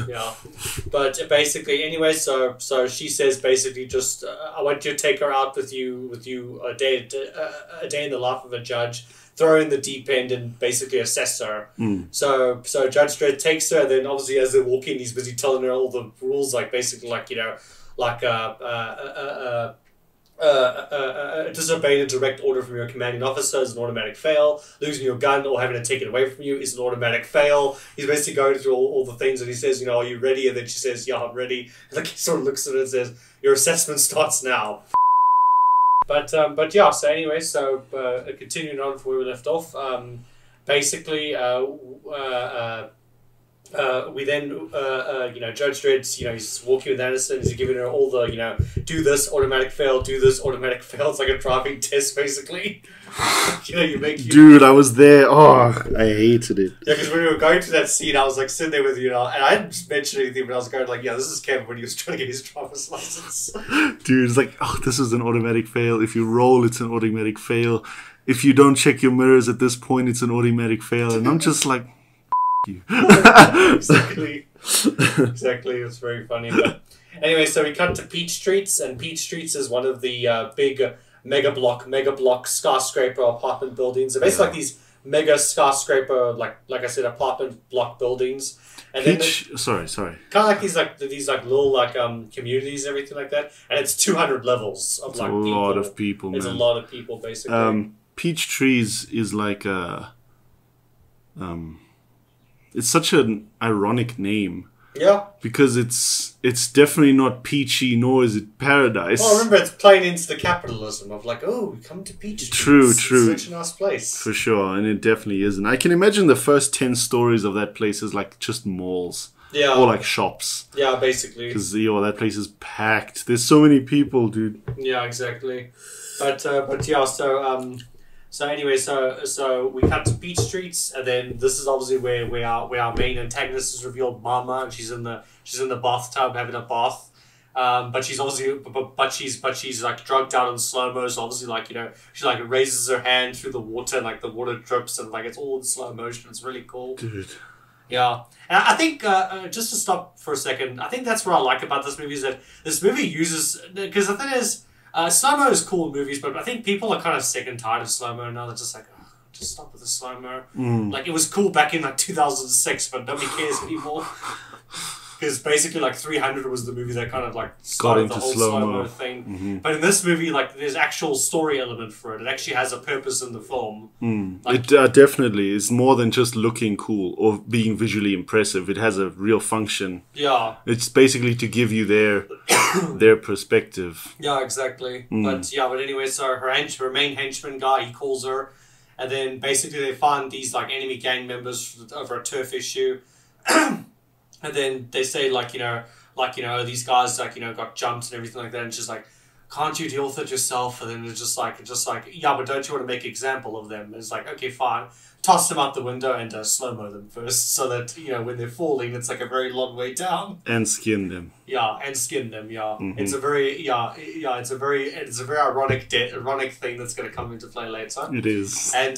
[SPEAKER 1] yeah. But basically, anyway, so she says basically just, I want you to take her out with you a day in the life of a judge, throw her in the deep end and basically assess her. So Judge Dredd takes her, and then obviously as they're walking, he's busy telling her all the rules, disobeying a direct order from your commanding officer is an automatic fail. Losing your gun or having it taken away from you is an automatic fail. He's basically going through all the things, and he says, are you ready? And then she says, yeah, I'm ready. And he sort of looks at it and says, your assessment starts now. But yeah, so anyway, continuing on from where we left off, basically we then, Judge Dredd, he's walking with Anderson, he's giving her all the, do this, automatic fail, do this, automatic fail. It's like a driving test, basically.
[SPEAKER 2] Dude, I was there. Oh, I hated it.
[SPEAKER 1] Yeah, because when we were going to that scene, I was like sitting there with you, and I hadn't mentioned anything, but I was going like, yeah, this is Kevin when he was trying to get his driver's license.
[SPEAKER 2] Dude, it's like, oh, this is an automatic fail. If you roll, it's an automatic fail. If you don't check your mirrors at this point, it's an automatic fail. And I'm just like, you.
[SPEAKER 1] Exactly. It's very funny. But anyway, so we cut to Peach Streets, and Peach Streets is one of the big mega block skyscraper apartment buildings. They're basically like these mega skyscraper, like I said, apartment block buildings. And
[SPEAKER 2] sorry.
[SPEAKER 1] Kind of like these little communities and everything like that. And it's 200 levels of people.
[SPEAKER 2] It's a lot of people, man.
[SPEAKER 1] It's a lot of people, basically.
[SPEAKER 2] Peach Trees is like a it's such an ironic name.
[SPEAKER 1] Yeah.
[SPEAKER 2] Because it's definitely not peachy, nor is it paradise.
[SPEAKER 1] Well, remember, it's playing into the capitalism of like, oh, we come to Peach Street.
[SPEAKER 2] True.
[SPEAKER 1] It's such a nice place.
[SPEAKER 2] For sure, and it definitely isn't. I can imagine the first 10 stories of that place is like just malls. Yeah. Or like shops.
[SPEAKER 1] Yeah, basically.
[SPEAKER 2] Because, that place is packed. There's so many people, dude.
[SPEAKER 1] Yeah, exactly. But yeah, so anyway, so we cut to Peach Streets, and then this is obviously where our main antagonist is revealed, Mama, and she's in the bathtub having a bath, but she's obviously she's like drugged out in slow mo. So obviously she like raises her hand through the water, and like the water drips, and like it's all in slow motion. It's really cool,
[SPEAKER 2] dude.
[SPEAKER 1] Yeah, and I think just to stop for a second, I think that's what I like about this movie is that this movie uses, because the thing is. Slow-mo is cool in movies, but I think people are kind of sick and tired of slow-mo now. They're just like, oh, just stop with the slow-mo. Like, it was cool back in, 2006, but nobody cares anymore. Because basically, 300 was the movie that kind of, started the whole slow-mo thing. Mm-hmm. But in this movie, there's actual story element for it. It actually has a purpose in the film.
[SPEAKER 2] It definitely is more than just looking cool or being visually impressive. It has a real function.
[SPEAKER 1] Yeah.
[SPEAKER 2] It's basically to give you their perspective.
[SPEAKER 1] Yeah, exactly. But anyway, so her main henchman guy, he calls her. And then basically they find these, enemy gang members over a turf issue. And then they say, these guys, got jumped and everything like that. And she's like, can't you deal with it yourself? And then it's just like, yeah, but don't you want to make an example of them? And it's like, okay, fine. Toss them out the window and slow-mo them first. So that, when they're falling, it's like a very long way down.
[SPEAKER 2] And skin them.
[SPEAKER 1] Yeah, and skin them, yeah.
[SPEAKER 2] Mm-hmm.
[SPEAKER 1] It's a very, it's a very ironic thing that's going to come into play later.
[SPEAKER 2] It is.
[SPEAKER 1] And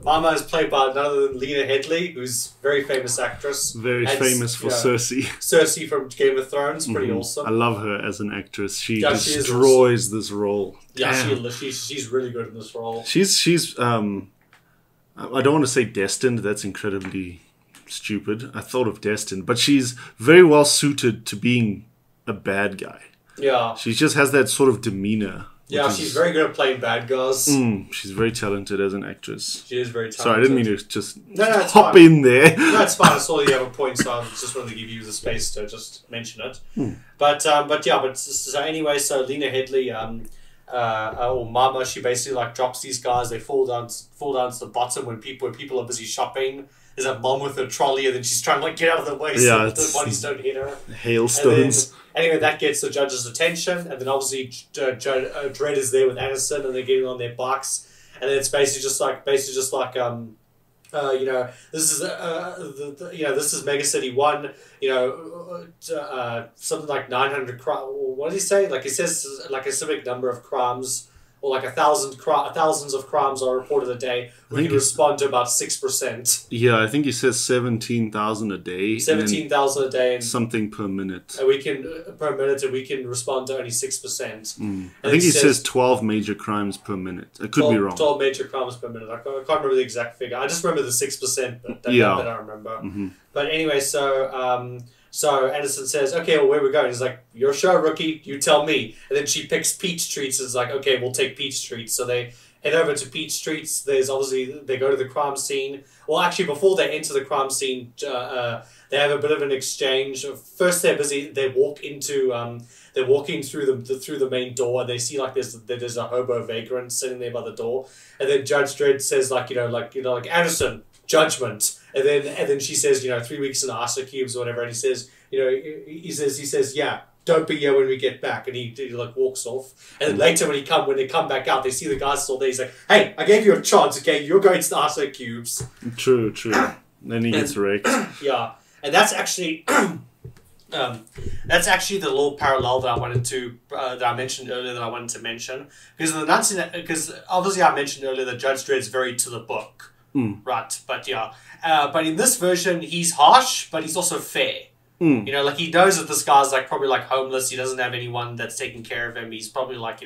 [SPEAKER 1] Mama is played by none other than Lena Headey, who's a very famous actress.
[SPEAKER 2] Very famous for Cersei.
[SPEAKER 1] Cersei from Game of Thrones, pretty awesome.
[SPEAKER 2] I love her as an actress. She destroys this role.
[SPEAKER 1] Yeah, she's really good in this role.
[SPEAKER 2] She's I don't want to say destined. That's incredibly stupid. I thought of destined, but she's very well suited to being a bad guy.
[SPEAKER 1] Yeah.
[SPEAKER 2] She just has that sort of demeanor.
[SPEAKER 1] Yeah, she's very good at playing bad guys.
[SPEAKER 2] She's very talented as an actress.
[SPEAKER 1] She is very talented.
[SPEAKER 2] Sorry, I didn't mean to just hop in there.
[SPEAKER 1] No, it's fine. I saw you have a point, so I just wanted to give you the space to just mention it. But so anyway, so Lena Headey, or Mama, she basically drops these guys. They fall down to the bottom when people are busy shopping. There's a mom with her trolley, and then she's trying to get out of the way so the bodies don't hit her.
[SPEAKER 2] Hailstones.
[SPEAKER 1] Anyway, that gets the judge's attention, and then obviously Dredd is there with Anderson, and they're getting on their bikes, and then it's basically just like this is this is Mega City 1. Something like 900 crimes. What did he say? He says a specific number of crimes. Or thousands of crimes are reported a day. We can respond to about 6%.
[SPEAKER 2] Yeah, I think he says 17,000 a day.
[SPEAKER 1] 17,000 a day, and
[SPEAKER 2] something per minute.
[SPEAKER 1] And we can respond to only 6%.
[SPEAKER 2] I think he says 12 major crimes per minute. I could be wrong.
[SPEAKER 1] 12 major crimes per minute. I can't remember the exact figure. I just remember the 6%, but that I remember. Mm-hmm. But anyway, so Anderson says, okay, well, where are we going? He's like, your show, rookie, you tell me. And then she picks Peach Streets and is like, okay, we'll take Peach Streets. So they head over to Peach Streets. They go to the crime scene. Well, actually, before they enter the crime scene, they have a bit of an exchange. First, they're busy. They walk into, they're walking through the main door, and they see there's a hobo vagrant sitting there by the door. And then Judge Dredd says Anderson, judgment. And then she says, 3 weeks in ice cubes or whatever. And he says, he says, yeah, don't be here when we get back. And he like walks off. And then later when they come back out, they see the guys still there. He's like, hey, I gave you a chance. Okay, you're going to the ice cubes.
[SPEAKER 2] True. Then he gets wrecked. Yeah,
[SPEAKER 1] and that's actually. That's actually the little parallel that I mentioned earlier that I wanted to mention, because obviously I mentioned earlier that Judge Dredd's very to the book, right? But but in this version he's harsh, but he's also fair. Like he knows that this guy's like probably like homeless. He doesn't have anyone that's taking care of him. He's probably like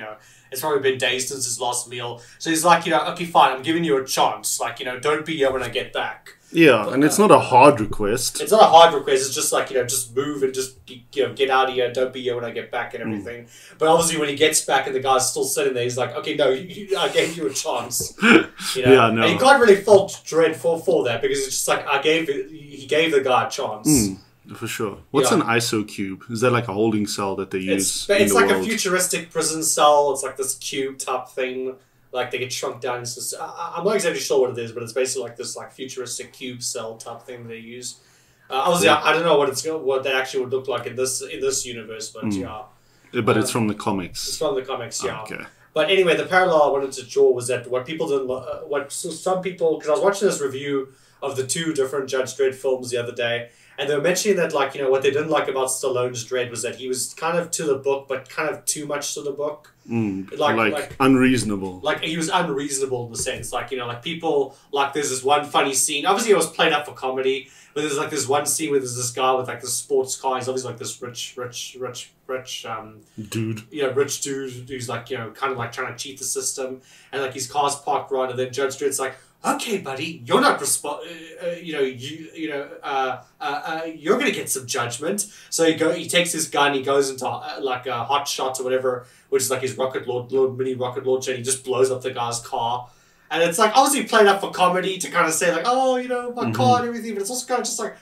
[SPEAKER 1] it's probably been days since his last meal. So he's like okay, fine, I'm giving you a chance. Like don't be here when I get back.
[SPEAKER 2] Yeah, and it's not a hard request.
[SPEAKER 1] It's not a hard request. It's just like, just move and just, get out of here. Don't be here when I get back and everything. But obviously when he gets back and the guy's still sitting there, he's like, okay, no, I gave you a chance.
[SPEAKER 2] Yeah, no.
[SPEAKER 1] And you can't really fault Dredd for that, because it's just like, he gave the guy a chance.
[SPEAKER 2] For sure. What's an ISO cube? Is that like a holding cell that they use
[SPEAKER 1] It's like a futuristic prison cell. It's like this cube type thing. Like they get shrunk down into. I'm not exactly sure what it is, but it's basically like this like futuristic cube cell type thing they use. Obviously, I don't know what that actually would look like in this universe, but
[SPEAKER 2] But it's from the comics.
[SPEAKER 1] It's from the comics, yeah.
[SPEAKER 2] Okay.
[SPEAKER 1] But anyway, the parallel I wanted to draw was that what people didn't, some people, because I was watching this review of the 2 different Judge Dredd films the other day, and they were mentioning that like what they didn't like about Stallone's Dredd was that he was kind of to the book, but kind of too much to the book.
[SPEAKER 2] Like unreasonable.
[SPEAKER 1] Like he was unreasonable in the sense, like like people there's this one funny scene. Obviously, it was played up for comedy, but there's like this one scene where there's this guy with like this sports car. He's obviously like this rich
[SPEAKER 2] dude.
[SPEAKER 1] Rich dude who's like kind of like trying to cheat the system, and like his car's parked right, and then Judge Dredd's like, okay, buddy, you're not you're gonna get some judgment. So he takes his gun, he goes into like a hot shot or whatever, which is like his little mini rocket launcher, and he just blows up the guy's car. And it's like obviously played up for comedy to kind of say like, oh, my car and everything, but it's also kind of just like,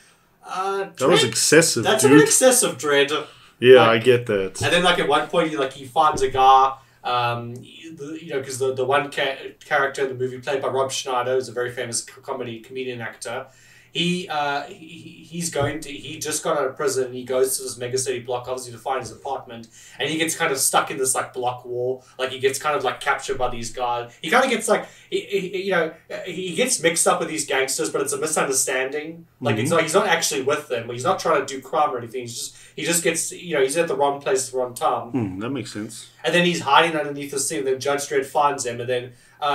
[SPEAKER 2] that was excessive.
[SPEAKER 1] That's a bit excessive, Dredd.
[SPEAKER 2] Yeah, I get that.
[SPEAKER 1] And then like at one point he finds a guy. Because the one character in the movie played by Rob Schneider, is a very famous comedian actor. He just got out of prison, and he goes to this mega city block, obviously to find his apartment, and he gets kind of stuck in this like block wall. Like he gets kind of like captured by these guys. He kind of gets like he gets mixed up with these gangsters, but it's a misunderstanding. Like it's like he's not actually with them. He's not trying to do crime or anything. He just gets he's at the wrong place at the wrong time.
[SPEAKER 2] That makes sense.
[SPEAKER 1] And then he's hiding underneath the scene, and then Judge Dredd finds him, and then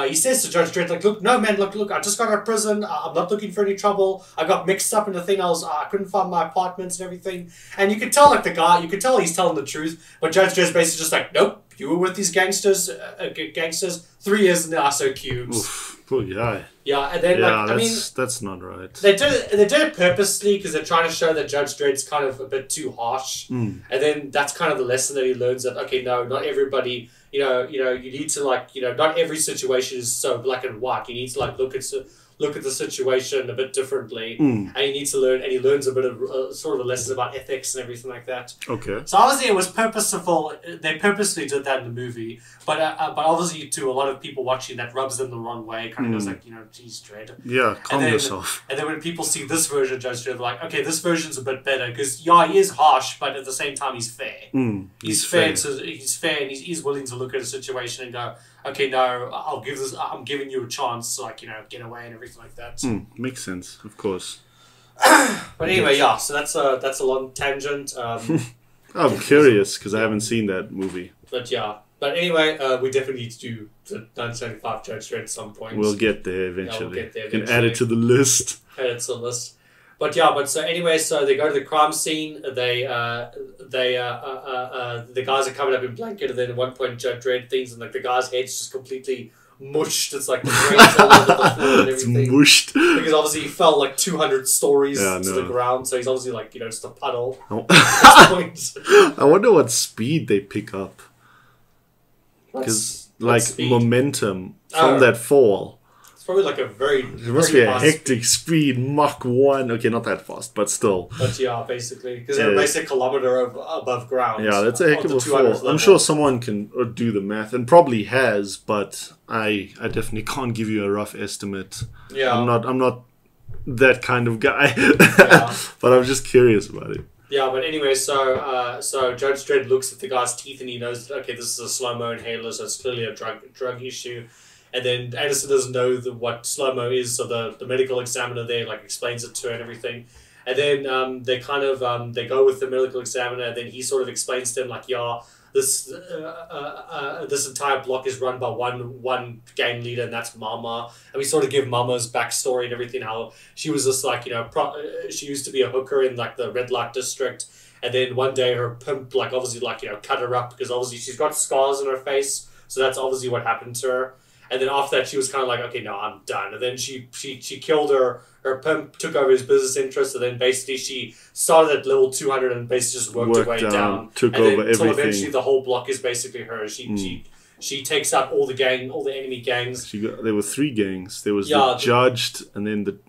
[SPEAKER 1] he says to Judge Dredd, like, look, no, man, look, I just got out of prison, I'm not looking for any trouble, I got mixed up in the thing, I couldn't find my apartments and everything. And you could tell, like, you could tell he's telling the truth, but Judge Dredd's basically just like, nope, you were with these gangsters, 3 years in the ISO cubes.
[SPEAKER 2] Oof. Oh, yeah.
[SPEAKER 1] Yeah, and then,
[SPEAKER 2] that's not right.
[SPEAKER 1] They did it purposely because they're trying to show that Judge Dredd's kind of a bit too harsh. And then that's kind of the lesson that he learns that, okay, no, not everybody, you need to, like, not every situation is so black and white. You need to, like, look at the situation a bit differently, and you need to learn, and he learns a bit of sort of a lesson about ethics and everything like that.
[SPEAKER 2] Okay.
[SPEAKER 1] So obviously it was purposeful. They purposely did that in the movie, but obviously to a lot of people watching, that rubs them the wrong way. Kind of goes like, geez, Dredd.
[SPEAKER 2] Yeah, calm yourself.
[SPEAKER 1] And then when people see this version of Judge Dredd, they're like, okay, this version's a bit better because he is harsh, but at the same time he's fair. He's fair. He's fair, and he's willing to look at a situation and go, okay, no, I'm giving you a chance to, like, get away and everything like that.
[SPEAKER 2] Makes sense, of course.
[SPEAKER 1] But anyway, yeah, so that's a long tangent.
[SPEAKER 2] I'm curious because I haven't seen that movie.
[SPEAKER 1] But anyway, we definitely need to do the 1975 Judge Dredd at some point.
[SPEAKER 2] We'll get there eventually.
[SPEAKER 1] Yeah, we'll get there
[SPEAKER 2] eventually. You can add it to the list.
[SPEAKER 1] But so anyway, so they go to the crime scene. The guys are covered up in blanket, and then at one point Judge Dredd things, and like the guy's head's just completely mushed. It's like the brains all over the floor and everything.
[SPEAKER 2] It's mushed.
[SPEAKER 1] Because obviously he fell like 200 stories to the ground, so he's obviously like, just a puddle at this point.
[SPEAKER 2] I wonder what speed they pick up. Because, like, momentum from that fall.
[SPEAKER 1] It's probably like a very...
[SPEAKER 2] It must be a hectic speed, Mach 1. Okay, not that fast, but still.
[SPEAKER 1] But yeah, basically. Because they're basically a kilometer above ground.
[SPEAKER 2] Yeah, that's a heck of a fall. Level. I'm sure someone can do the math, and probably has, but I definitely can't give you a rough estimate.
[SPEAKER 1] Yeah.
[SPEAKER 2] I'm not that kind of guy.
[SPEAKER 1] Yeah.
[SPEAKER 2] But I'm just curious about it.
[SPEAKER 1] Yeah, but anyway, so Judge Dredd looks at the guy's teeth and he knows that, okay, this is a slow-mo inhaler, so it's clearly a drug issue. And then Anderson doesn't know what slow-mo is, so the medical examiner there like explains it to her and everything. And then they kind of they go with the medical examiner, and then he sort of explains to him like, yeah, this entire block is run by one gang leader, and that's Mama. And we sort of give Mama's backstory and everything, how she was just like, she used to be a hooker in like the red light district, and then one day her pimp like obviously like cut her up because obviously she's got scars on her face, so that's obviously what happened to her. And then after that, she was kind of like, okay, no, I'm done. And then she killed her pimp, took over his business interests, and then basically she started at level 200 and basically just worked her way down.
[SPEAKER 2] Took over everything.
[SPEAKER 1] Until eventually the whole block is basically hers. She takes out all the enemy gangs.
[SPEAKER 2] There were 3 gangs. There was the Judged, and then the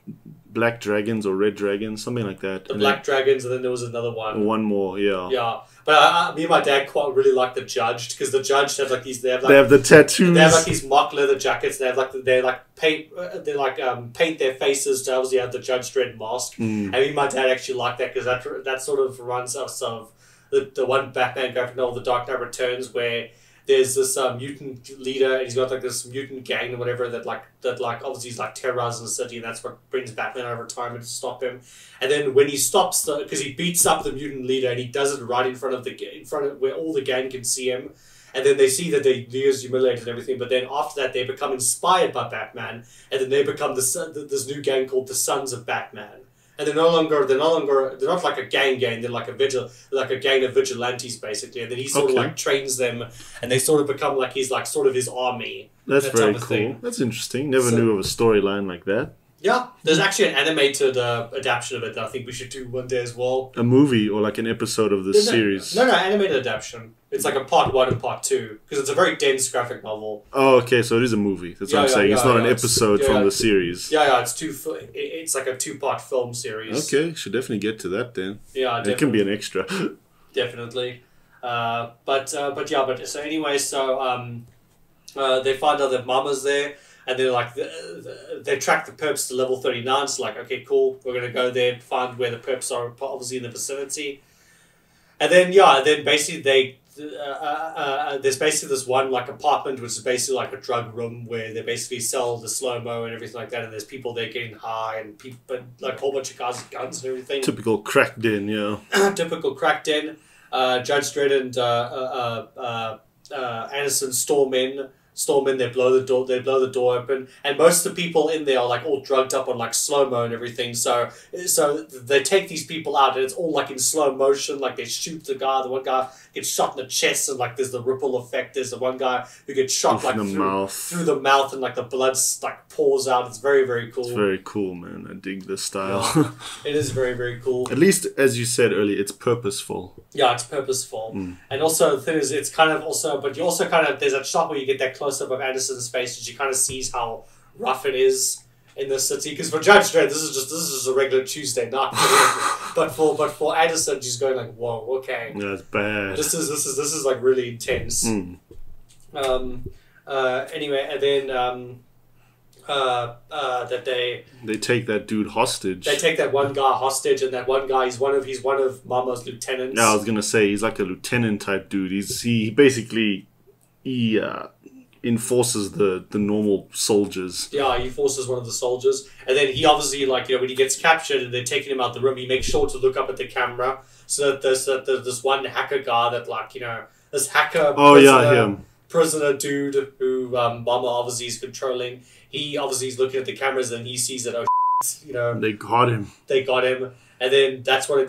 [SPEAKER 2] Black Dragons or Red Dragons, something like that.
[SPEAKER 1] The Black Dragons, and then there was another one.
[SPEAKER 2] One more, yeah.
[SPEAKER 1] Yeah. But me and my dad quite really like the Judged, because the Judged have like these. They have
[SPEAKER 2] the tattoos.
[SPEAKER 1] They have like these mock leather jackets. They have paint their faces to obviously have the Judge Dredd mask. And me and my dad actually like that because that sort of reminds us of the one Batman graphic novel, The Dark Knight Returns, where there's this mutant leader, and he's got like this mutant gang or whatever that obviously he's like terrorizing the city, and that's what brings Batman out of retirement to stop him. And then when he stops because he beats up the mutant leader, and he does it right in front of where all the gang can see him, and then they see that the leader's humiliated and everything. But then after that, they become inspired by Batman, and then they become this new gang called the Sons of Batman. And they're not like a gang, they're like a gang of vigilantes basically. And then he sort of like trains them, and they sort of become like he's like sort of his army.
[SPEAKER 2] That's very cool. That's interesting. Never knew of a storyline like that.
[SPEAKER 1] Yeah, there's actually an animated adaptation of it that I think we should do one day as well.
[SPEAKER 2] A movie or like an episode of this series?
[SPEAKER 1] No, animated adaptation. It's like a part 1 and part 2 because it's a very dense graphic novel.
[SPEAKER 2] Oh, okay, so it is a movie. That's what I'm saying. It's not an episode from the series.
[SPEAKER 1] Yeah, it's like a 2-part film series.
[SPEAKER 2] Okay, should definitely get to that then.
[SPEAKER 1] Yeah, definitely.
[SPEAKER 2] It can be an extra.
[SPEAKER 1] Definitely. But so anyway, they find out that Mama's there. And they're like, they track the perps to level 39. So like, okay, cool. We're going to go there and find where the perps are, obviously in the vicinity. And then, basically there's basically this one like apartment, which is basically like a drug room where they basically sell the slow-mo and everything like that. And there's people there getting high and like a whole bunch of guys with guns and everything.
[SPEAKER 2] Typical crack den, yeah.
[SPEAKER 1] Typical crack den. Judge Dredd and Anderson storm in, they blow the door open, and most of the people in there are like all drugged up on like slow-mo and everything, so they take these people out, and it's all like in slow motion, like they shoot the one guy gets shot in the chest, and like there's the ripple effect, there's the one guy who gets shot like through the mouth, and like the blood like pours out. It's very, very cool.
[SPEAKER 2] It's very cool, man. I dig the style.
[SPEAKER 1] Yeah. It is very, very cool.
[SPEAKER 2] At least, as you said earlier, it's purposeful.
[SPEAKER 1] Yeah, it's purposeful. And also the thing is, it's kind of also, but you also kind of, there's that shot where you get that close-up of Anderson's face, and she kind of sees how rough it is in the city. Because for Judge Dredd, this is just a regular Tuesday night. but for Anderson, she's going like, whoa, okay,
[SPEAKER 2] that's bad.
[SPEAKER 1] This is like really intense. Anyway, and then that they
[SPEAKER 2] take that dude hostage.
[SPEAKER 1] They take that one guy hostage, and that one guy he's one of Mama's lieutenants.
[SPEAKER 2] Yeah, I was gonna say he's like a lieutenant type dude. He basically enforces the normal soldiers.
[SPEAKER 1] Yeah, he forces one of the soldiers, and then he obviously when he gets captured and they're taking him out the room, he makes sure to look up at the camera so that there's this one hacker guy that this hacker. Prisoner dude who Mama obviously is controlling. He obviously is looking at the cameras and he sees that
[SPEAKER 2] they got him.
[SPEAKER 1] They got him, and then that's when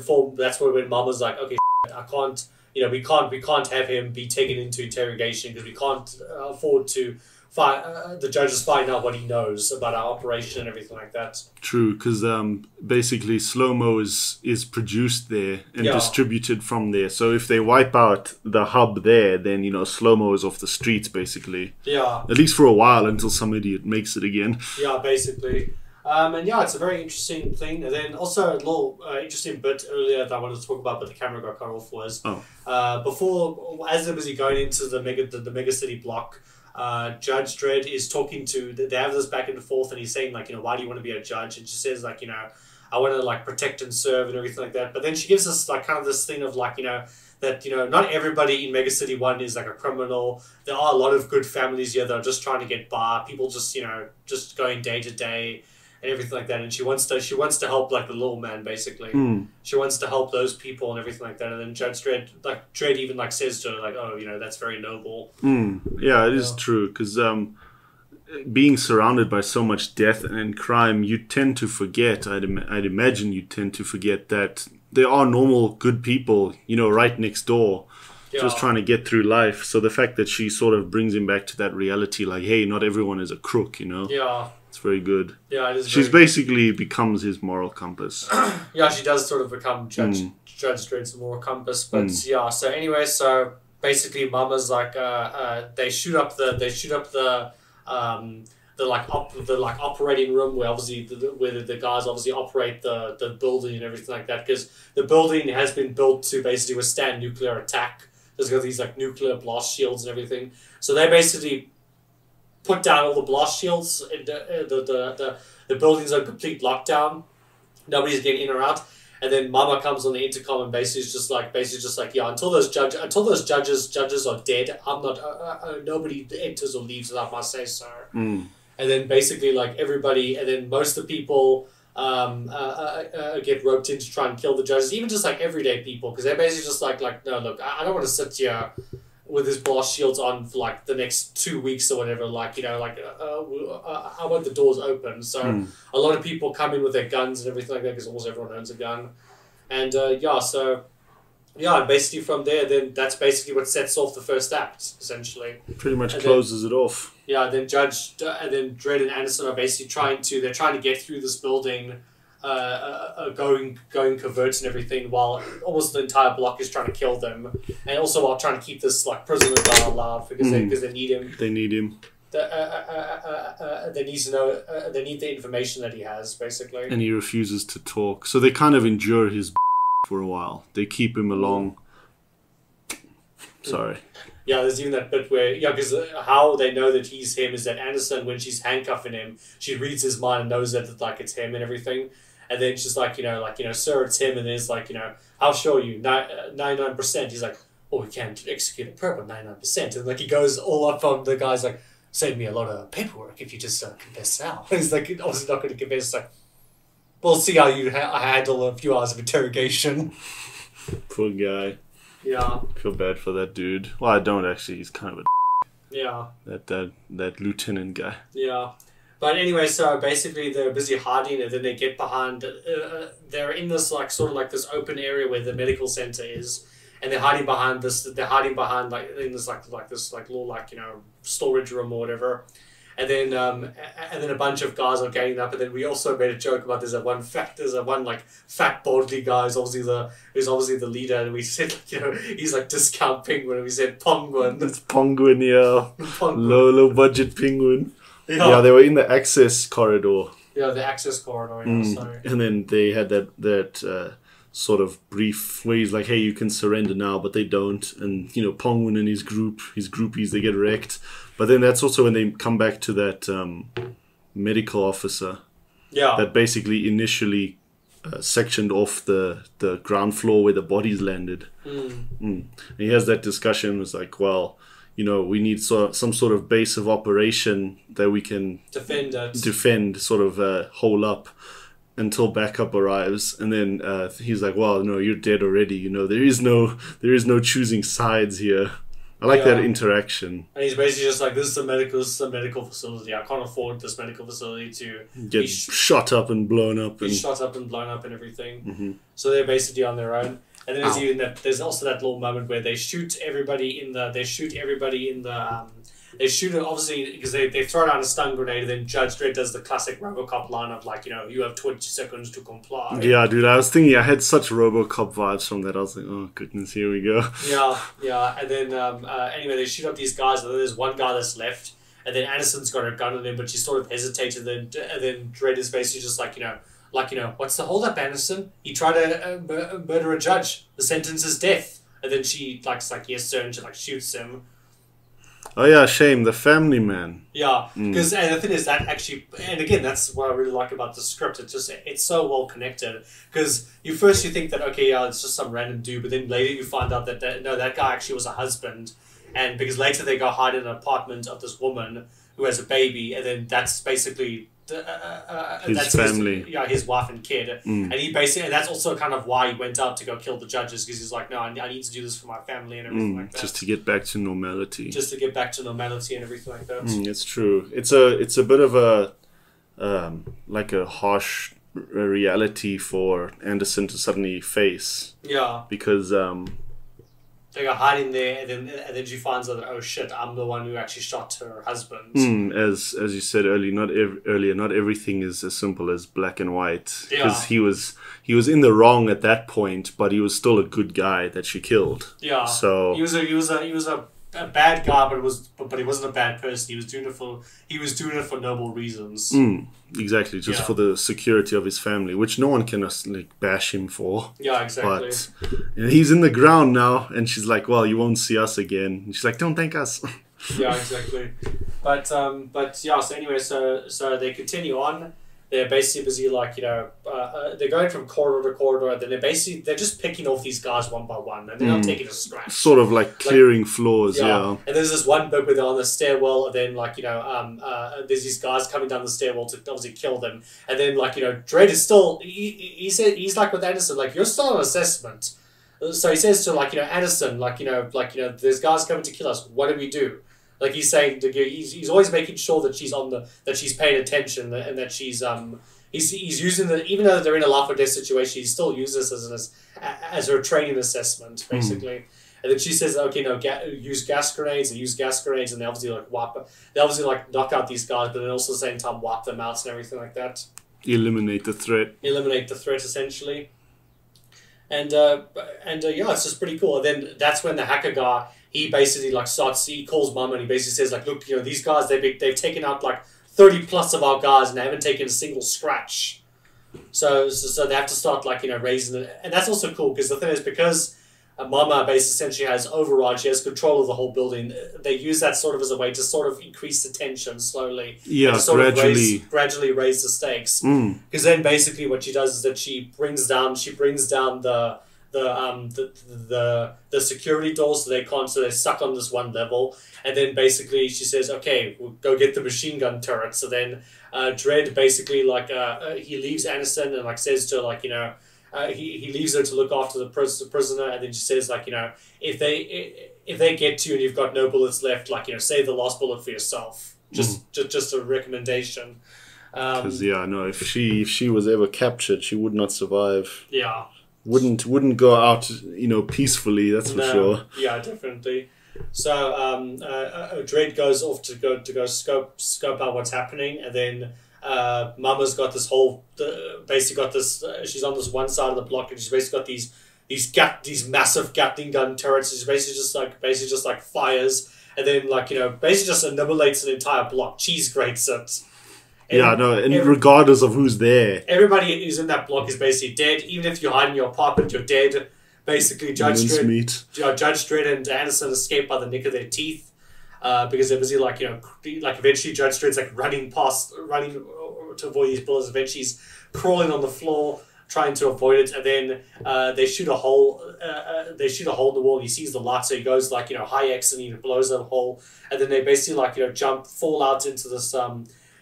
[SPEAKER 1] Mama's like, okay, I can't. We can't have him be taken into interrogation because we can't afford to the judges find out what he knows about our operation and everything like that.
[SPEAKER 2] True, because basically slow-mo is produced there and distributed from there. So if they wipe out the hub there, then slow-mo is off the streets basically.
[SPEAKER 1] Yeah.
[SPEAKER 2] At least for a while until some idiot makes it again.
[SPEAKER 1] Yeah, basically. And it's a very interesting thing. And then also a little interesting bit earlier that I wanted to talk about, but the camera got cut off, was before, as they were going into the mega city block, Judge Dredd is talking to, they have this back and forth, and he's saying, like, why do you want to be a judge? And she says, like, I want to, like, protect and serve and everything like that. But then she gives us, like, kind of this thing of, like, that, not everybody in Mega City 1 is, like, a criminal. There are a lot of good families here that are just trying to get by. People just, just going day to day and everything like that. And she wants to help, like, the little man, basically. She wants to help those people and everything like that. And then Judge Dredd, Dredd even, like, says to her, like, oh, that's very noble.
[SPEAKER 2] Yeah, it is true, because being surrounded by so much death and crime, you tend to forget, I'd imagine you tend to forget that there are normal, good people, right next door, just trying to get through life. So the fact that she sort of brings him back to that reality, like, hey, not everyone is a crook,
[SPEAKER 1] Yeah.
[SPEAKER 2] It's very good.
[SPEAKER 1] Yeah, it is.
[SPEAKER 2] She's basically becomes his moral compass.
[SPEAKER 1] Yeah, she does sort of become Judge Dredd's moral compass. But yeah, so anyway, so basically, Mama's like, they shoot up the operating room where obviously where the guys obviously operate the building and everything like that, because the building has been built to basically withstand nuclear attack. There's got these like nuclear blast shields and everything. So they basically put down all the blast shields. And the building's on complete lockdown. Nobody's getting in or out. And then Mama comes on the intercom and basically just like, yeah, until those judges are dead, I'm not. Nobody enters or leaves without my say so. And then basically like everybody, and then most of the people get roped in to try and kill the judges, even just like everyday people, because they're basically just like no, look, I don't want to sit here with his blast shields on for like the next 2 weeks or whatever, I want the doors open. So a lot of people come in with their guns and everything like that, because almost everyone owns a gun. And basically from there, then that's basically what sets off the first act, essentially.
[SPEAKER 2] Pretty much closes it off.
[SPEAKER 1] Yeah, then Dredd and Anderson are basically trying to get through this building, going coverts and everything, while almost the entire block is trying to kill them, and also while trying to keep this like prisoner guy alive, because they need him.
[SPEAKER 2] They need him.
[SPEAKER 1] They need to know. They need the information that he has, basically.
[SPEAKER 2] And he refuses to talk, so they kind of endure his for a while. They keep him along. Sorry.
[SPEAKER 1] Yeah, there's even that bit where, because how they know that he's him is that Anderson, when she's handcuffing him, she reads his mind and knows that like it's him and everything. And then she's like, sir, it's him. And then it's like, how sure are you? 99%. He's like, we can't execute a perp on 99%. And like he goes all up on the guy's like, save me a lot of paperwork if you just confess now. And he's like, obviously not going to confess. It's like, we'll see how you handle a few hours of interrogation.
[SPEAKER 2] Poor guy.
[SPEAKER 1] Yeah.
[SPEAKER 2] I feel bad for that dude. Well, I don't actually. He's kind of a
[SPEAKER 1] yeah.
[SPEAKER 2] That lieutenant guy.
[SPEAKER 1] Yeah. But anyway, so basically they're busy hiding, and then they get behind. They're in this like sort of like this open area where the medical center is, and they're hiding behind this. They're hiding behind like in this like this like little like storage room or whatever. And then a bunch of guys are ganging up, and then we also made a joke about there's a one like fat baldly guy who's obviously the leader, and we said he's like discount penguin, and we said penguin.
[SPEAKER 2] It's penguin, yeah.
[SPEAKER 1] Penguin.
[SPEAKER 2] Low budget penguin. Yeah, they were in the access corridor.
[SPEAKER 1] Yeah, the access corridor. Yeah, sorry.
[SPEAKER 2] And then they had that sort of brief where he's like, hey, you can surrender now, but they don't. And, Penguin and his groupies, they get wrecked. But then that's also when they come back to that medical officer.
[SPEAKER 1] Yeah.
[SPEAKER 2] That basically initially sectioned off the ground floor where the bodies landed. And he has that discussion. It's like, well, we need some sort of base of operation that we can defend, sort of hole up until backup arrives. And then he's like, well, no, you're dead already. There is no choosing sides here. I like that interaction. And
[SPEAKER 1] he's basically just like, this is a medical facility. I can't afford this medical facility to
[SPEAKER 2] get shot up and blown up.
[SPEAKER 1] Shot up and blown up and everything. Mm-hmm. So they're basically on their own. And then there's also that little moment where they shoot everybody in the. They shoot obviously because they throw down a stun grenade, and then Judge Dredd does the classic RoboCop line of like, you have 20 seconds to comply.
[SPEAKER 2] Yeah, dude, I was thinking I had such RoboCop vibes from that. I was like, oh goodness, here we go.
[SPEAKER 1] Yeah, and then anyway, they shoot up these guys, and then there's one guy that's left, and then Anderson's got a gun on him, but she sort of hesitated, and then Dredd is basically just like, what's the hold up, Anderson? He tried to murder a judge. The sentence is death. And then she like yes sir, and she like shoots him.
[SPEAKER 2] Oh yeah, shame, the family man.
[SPEAKER 1] Yeah, because and the thing is that actually, and again, that's what I really like about the script. It's so well connected because you think that okay, yeah, it's just some random dude, but then later you find out that no, that guy actually was a husband, and because later they go hide in an apartment of this woman who has a baby, and then that's basically
[SPEAKER 2] his family.
[SPEAKER 1] His wife and kid, and he basically, and that's also kind of why he went out to go kill the judges because he's like, no, I need to do this for my family and everything like that.
[SPEAKER 2] Just to get back to normality.
[SPEAKER 1] And everything like that.
[SPEAKER 2] It's true. It's a bit of a like a harsh reality for Anderson to suddenly face.
[SPEAKER 1] Yeah.
[SPEAKER 2] Because
[SPEAKER 1] they go hiding there, and then she finds out that, oh shit, I'm the one who actually shot her husband.
[SPEAKER 2] As you said earlier, not everything is as simple as black and white. Because he was in the wrong at that point, but he was still a good guy that she killed.
[SPEAKER 1] Yeah.
[SPEAKER 2] So
[SPEAKER 1] he was a bad guy, but he wasn't a bad person. He was doing it for noble reasons.
[SPEAKER 2] Exactly, just for the security of his family, which no one can bash him for.
[SPEAKER 1] Yeah, exactly.
[SPEAKER 2] But he's in the ground now, and she's like, "Well, you won't see us again." And she's like, "Don't thank us."
[SPEAKER 1] Yeah, exactly. But yeah. So anyway, so they continue on. They're basically busy, they're going from corridor to corridor, and then they're just picking off these guys one by one, and they're not taking a scratch.
[SPEAKER 2] Sort of like clearing floors, yeah.
[SPEAKER 1] And there's this one bit where they're on the stairwell, and then there's these guys coming down the stairwell to obviously kill them, and then Dredd is still he said he's like with Anderson, you're still on assessment. So he says to Anderson, there's guys coming to kill us. What do we do? He's saying, he's always making sure that she's paying attention and that she's he's using even though they're in a life or death situation, he still uses this as her training assessment basically. And then she says, okay, no, use gas grenades, and they obviously knock out these guys, but then also at the same time wipe them out and everything like that.
[SPEAKER 2] Eliminate the threat
[SPEAKER 1] Essentially. And yeah, it's just pretty cool. And then that's when the hacker guy, he basically he calls mum and he basically says look, these guys, they've taken out 30 plus of our guys and they haven't taken a single scratch. So they have to start raising it. And that's also cool because the thing is, because Mama basically essentially has override, she has control of the whole building. They use that sort of as a way to sort of increase the tension slowly.
[SPEAKER 2] Yeah,
[SPEAKER 1] gradually raise the stakes. Because then basically what she does is that she brings down the security doors so they're stuck on this one level, and then basically she says, okay, we'll go get the machine gun turret. So then Dredd basically he leaves Anderson and says to her he leaves her to look after the prisoner, and then she says if they get to you and you've got no bullets left, save the last bullet for yourself. Just a recommendation.
[SPEAKER 2] Because if she was ever captured, she would not survive.
[SPEAKER 1] Yeah.
[SPEAKER 2] Wouldn't go out, peacefully. That's for sure.
[SPEAKER 1] Yeah, definitely. So Dredd goes off to go scope out what's happening, and then Mama's got this she's on this one side of the block, and she's basically got these massive Gatling gun turrets. She's basically just fires, and then basically just annihilates an entire block. Cheese grates it.
[SPEAKER 2] And regardless of who's there,
[SPEAKER 1] everybody who's in that block is basically dead. Even if you hide in your apartment, you're dead. Basically, Judge Dredd and Anderson escape by the nick of their teeth, because they're busy eventually Judge Dredd's running to avoid these bullets. Eventually, he's crawling on the floor trying to avoid it, and then they shoot a hole. They shoot a hole in the wall, and he sees the light, so he goes high X and he blows that hole, and then they basically fall out into this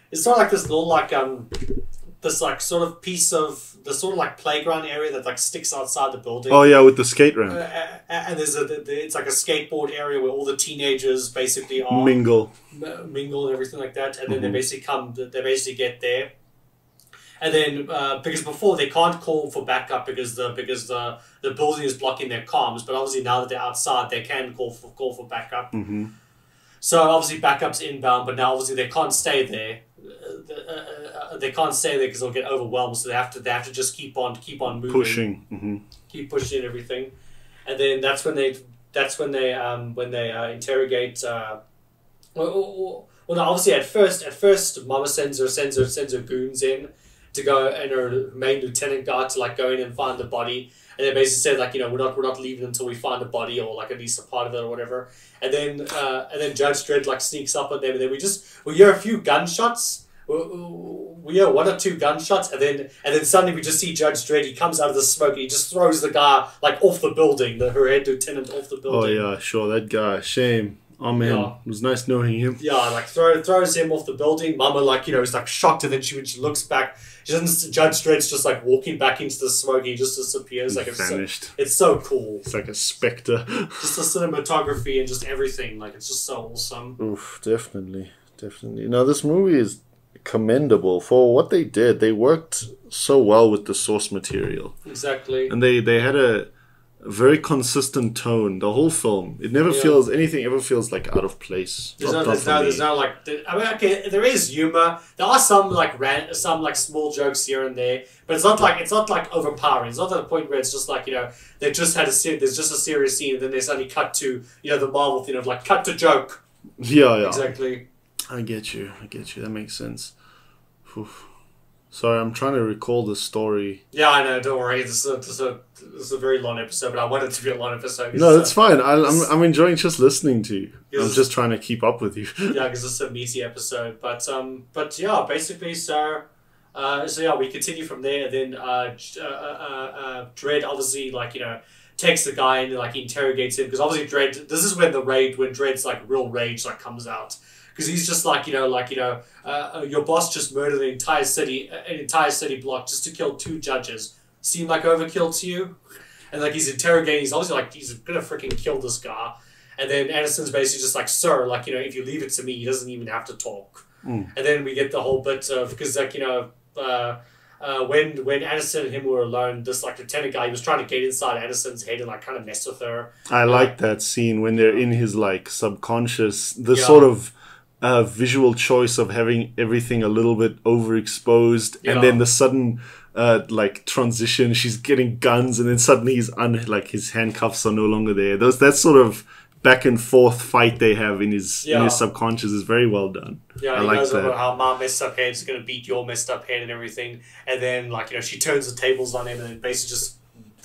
[SPEAKER 1] It's sort of this little this sort of piece of the sort of playground area that sticks outside the building.
[SPEAKER 2] Oh yeah, with the skate ramp.
[SPEAKER 1] And there's it's a skateboard area where all the teenagers basically are
[SPEAKER 2] mingle
[SPEAKER 1] and everything like that. And then they basically get there. And then because before they can't call for backup because the building is blocking their comms, but obviously now that they're outside they can call for backup. So obviously backup's inbound, but now obviously they can't stay there. They can't stay there because they'll get overwhelmed. So they have to just keep on moving,
[SPEAKER 2] pushing,
[SPEAKER 1] keep pushing and everything. And then that's when they interrogate. Well, no, obviously at first, Mama sends her goons in to go, and her main lieutenant guy to like go in and find the body. And they basically said like, we're not leaving until we find a body or like at least a part of it or whatever. And then Judge Dredd like sneaks up on them, and then we hear a few gunshots. We hear one or two gunshots, and then suddenly we just see Judge Dredd. He comes out of the smoke and he just throws the guy like off the building, her head lieutenant off the building.
[SPEAKER 2] Oh yeah, sure, that guy. Shame. Oh man, it was nice knowing him.
[SPEAKER 1] Yeah, like throws him off the building. Mama is like shocked, and then when she looks back, she doesn't. Judge Dredd's just like walking back into the smoke. He just disappears. Like
[SPEAKER 2] vanished.
[SPEAKER 1] It's so cool.
[SPEAKER 2] It's like a specter.
[SPEAKER 1] Just the cinematography and just everything. Like it's just so awesome.
[SPEAKER 2] Oof, definitely. No, this movie is commendable for what they did. They worked so well with the source material.
[SPEAKER 1] Exactly.
[SPEAKER 2] And they had a very consistent tone the whole film. It never feels feels like out of place.
[SPEAKER 1] There's no like. I mean, okay, there is humor. There are some like small jokes here and there, but it's not like overpowering. It's not at the point where it's just like they just had there's just a serious scene, and then they suddenly cut to the Marvel thing of like cut to joke.
[SPEAKER 2] Yeah.
[SPEAKER 1] Exactly.
[SPEAKER 2] I get you. That makes sense. Oof. Sorry, I'm trying to recall the story.
[SPEAKER 1] Yeah, I know. Don't worry. This is a very long episode, but I want it to be a long episode.
[SPEAKER 2] No, that's fine. I'm enjoying just listening to you. I'm just trying to keep up with you.
[SPEAKER 1] Yeah, because it's a meaty episode. But yeah, basically, so yeah, we continue from there. And then Dredd obviously takes the guy and like interrogates him, because obviously Dredd. This is when Dredd's like real rage like comes out. Because he's just like, your boss just murdered an entire city block just to kill 2 judges. Seem like overkill to you? And like he's interrogating, he's obviously like, he's gonna freaking kill this guy. And then Anderson's basically just like, sir, like, if you leave it to me, he doesn't even have to talk. And then we get the whole bit of, because like, when Anderson and him were alone, this like lieutenant guy, he was trying to get inside Anderson's head and like kind of mess with her.
[SPEAKER 2] I like that scene when they're in his like subconscious, sort of visual choice of having everything a little bit overexposed, and then the sudden like transition. She's getting guns, and then suddenly his handcuffs are no longer there. That sort of back and forth fight they have in his subconscious is very well done.
[SPEAKER 1] Yeah,
[SPEAKER 2] I
[SPEAKER 1] he
[SPEAKER 2] like
[SPEAKER 1] goes
[SPEAKER 2] that.
[SPEAKER 1] over how my messed up head is going to beat your messed up head and everything, and then she turns the tables on him and then basically just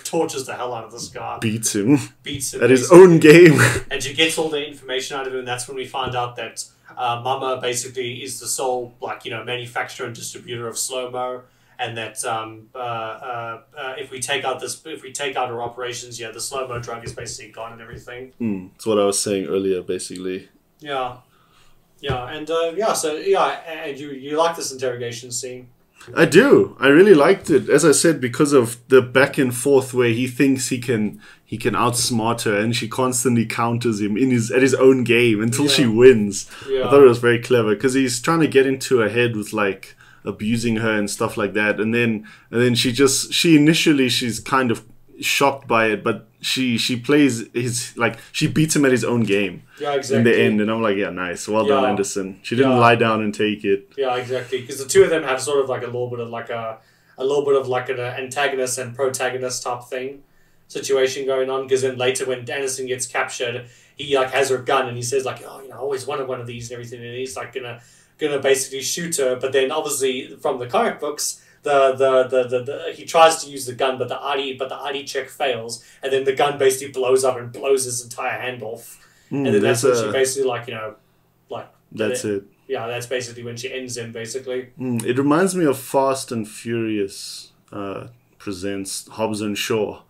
[SPEAKER 1] tortures the hell out of this guy. Beats him
[SPEAKER 2] at his own game.
[SPEAKER 1] And she gets all the information out of him, and that's when we find out that Mama basically is the sole manufacturer and distributor of slow-mo, and that if we take out her operations, the slow-mo drug is basically gone and everything.
[SPEAKER 2] That's what I was saying earlier, basically.
[SPEAKER 1] Yeah, and and you like this interrogation scene?
[SPEAKER 2] I do. I really liked it, as I said, because of the back and forth where he thinks he can outsmart her, and she constantly counters him at his own game until she wins. I thought it was very clever, because he's trying to get into her head with like abusing her and stuff like that, and then she's kind of shocked by it, but she plays she beats him at his own game.
[SPEAKER 1] Yeah, exactly.
[SPEAKER 2] In the end, and I'm like, yeah, nice, well done, Anderson. She didn't lie down and take it.
[SPEAKER 1] Yeah, exactly. Because the two of them have sort of like a little bit of like an antagonist and protagonist type situation going on. Because then later, when Anderson gets captured, he like has her gun and he says like, I always wanted one of these and everything, and he's like gonna basically shoot her. But then obviously from the comic books, he tries to use the gun, but the ID check fails, and then the gun basically blows up and blows his entire hand off. And then that's when she basically
[SPEAKER 2] that's it.
[SPEAKER 1] Yeah, that's basically when she ends him, basically.
[SPEAKER 2] It reminds me of Fast and Furious presents Hobbs and Shaw.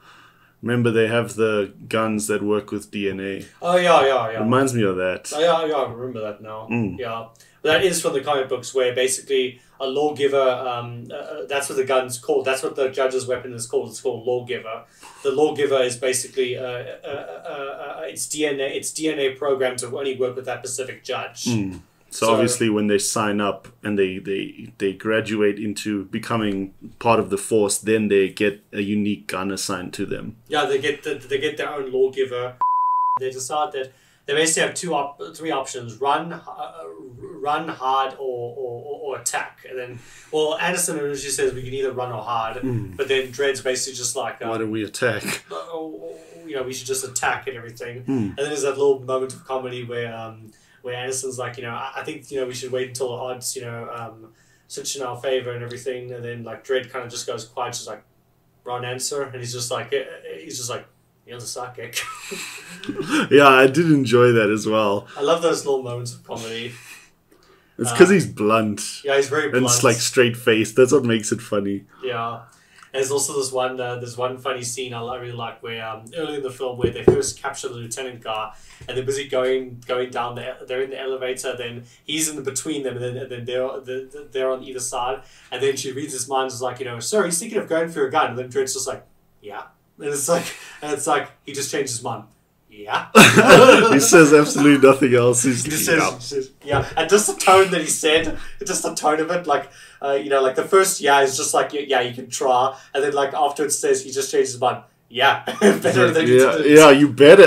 [SPEAKER 2] Remember, they have the guns that work with DNA.
[SPEAKER 1] Oh, yeah.
[SPEAKER 2] It reminds me of that.
[SPEAKER 1] Oh, yeah, I remember that now. Yeah. But that is from the comic books, where basically a lawgiver, that's what the gun's called. That's what the judge's weapon is called. It's called lawgiver. The lawgiver is basically it's DNA programmed to only work with that specific judge.
[SPEAKER 2] So obviously, when they sign up and they graduate into becoming part of the force, then they get a unique gun assigned to them. Yeah,
[SPEAKER 1] they get their own lawgiver. They decide that they basically have three options: run hard, or attack. And then, Anderson originally says we can either run or hard, but then Dredd's basically just like,
[SPEAKER 2] why don't we attack?
[SPEAKER 1] We should just attack and everything. And then there's that little moment of comedy where Anderson's like, I think we should wait until the odds such in our favor and everything. And then like Dredd kind of just goes quiet, just like, wrong answer, and he's just like, you're the psychic.
[SPEAKER 2] Yeah, I did enjoy that as well.
[SPEAKER 1] I love those little moments of comedy.
[SPEAKER 2] It's because he's blunt.
[SPEAKER 1] Yeah, he's very blunt.
[SPEAKER 2] And it's like straight faced. That's what makes it funny.
[SPEAKER 1] Yeah. There's also this one funny scene I really like where early in the film where they first capture the lieutenant car and they're busy going down they're in the elevator, then he's in between them, and then they're on either side, and then she reads his mind, is like, sir, he's thinking of going for a gun, and then Dredd's just like, yeah, and it's like he just changed his mind. Yeah.
[SPEAKER 2] He says absolutely nothing else. He
[SPEAKER 1] says, yeah. And just the tone that he said, just the tone of it, like, like the first yeah is just like, yeah, you can try. And then like after it says he just changed his mind. Yeah. Better than
[SPEAKER 2] you better.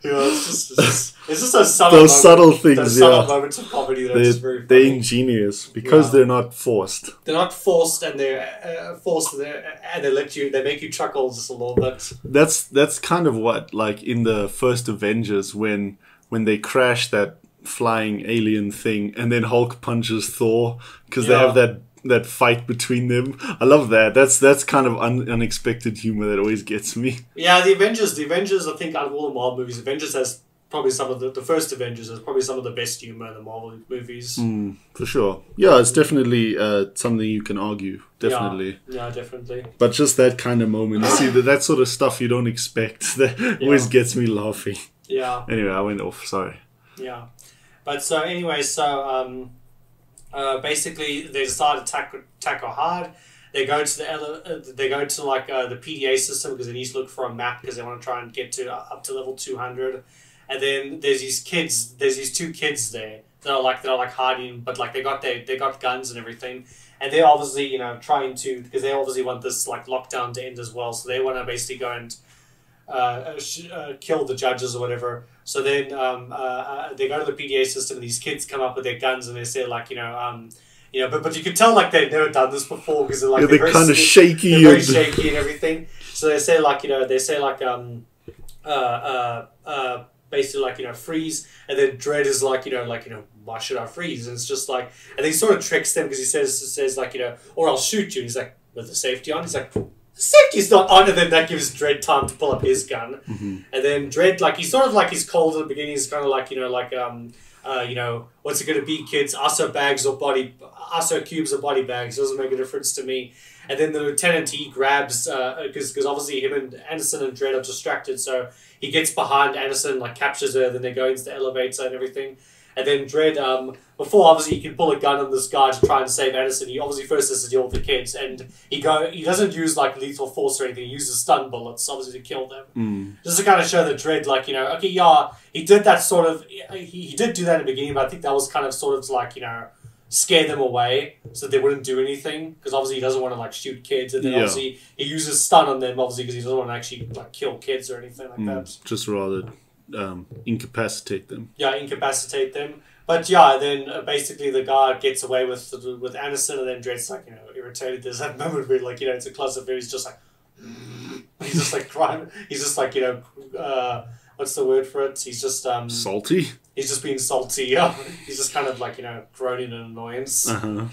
[SPEAKER 1] It's just those
[SPEAKER 2] subtle things,
[SPEAKER 1] those subtle moments of comedy that are just very funny.
[SPEAKER 2] They're ingenious because they're not forced.
[SPEAKER 1] They're not forced, and they're forced, and they make you chuckle just a little bit.
[SPEAKER 2] That's kind of what, like in the first Avengers when they crash that flying alien thing, and then Hulk punches Thor because they have that fight between them. I love that. That's kind of unexpected humor that always gets me.
[SPEAKER 1] Yeah, the Avengers. I think out of all the Marvel movies, Avengers has probably some of the first Avengers has probably some of the best humor in the Marvel movies.
[SPEAKER 2] For sure. Yeah, it's definitely something you can argue. Definitely.
[SPEAKER 1] Yeah, definitely.
[SPEAKER 2] But just that kind of moment, you see that sort of stuff you don't expect, that always gets me laughing.
[SPEAKER 1] Yeah.
[SPEAKER 2] Anyway, I went off. Sorry.
[SPEAKER 1] Yeah, but basically they decide to tackle hard. They go to the PDA system because they need to look for a map because they want to try and get up to level 200. And then there's these two kids there that are like hiding, but like they got guns and everything, and they're obviously trying to, because they obviously want this like lockdown to end as well, so they want to basically go and kill the judges or whatever. So then they go to the PDA system, and these kids come up with their guns, and they say like but you can tell like they've never done this before because they're
[SPEAKER 2] kind of shaky,
[SPEAKER 1] very shaky and everything. So they say basically like freeze, and then Dredd is like why should I freeze? And it's just like, and he sort of tricks them because he says like or I'll shoot you. And he's like, with the safety on. He's like, the safety's not on, and then that gives Dredd time to pull up his gun. And then Dredd, like, he's sort of like, he's cold at the beginning. He's kind of like what's it going to be, kids? Asso cubes or body bags. It doesn't make a difference to me. And then the lieutenant, he grabs, because obviously him and Anderson and Dredd are distracted, so he gets behind Anderson, like captures her, then they go into the elevator and everything. And then Dredd, before obviously he can pull a gun on this guy to try and save Anderson, he obviously first has to deal with the kids, and he doesn't use like lethal force or anything, he uses stun bullets, obviously, to kill them. Just to kind of show that Dredd, like, okay, yeah, he did that sort of, he did do that in the beginning, but I think that was kind of sort of like, scare them away so they wouldn't do anything, because obviously he doesn't want to like shoot kids, and then obviously he uses stun on them, obviously, because he doesn't want to actually like kill kids or anything like that.
[SPEAKER 2] Just rather incapacitate them.
[SPEAKER 1] Yeah, incapacitate them. But yeah, then basically the guy gets away with Anderson, and then Dredd's like, irritated. There's that moment where like, it's a close-up where he's just like, he's just like crying. He's just like, what's the word for it? He's just
[SPEAKER 2] salty.
[SPEAKER 1] He's just being salty. Yeah, he's just kind of like groaning in annoyance. Yeah,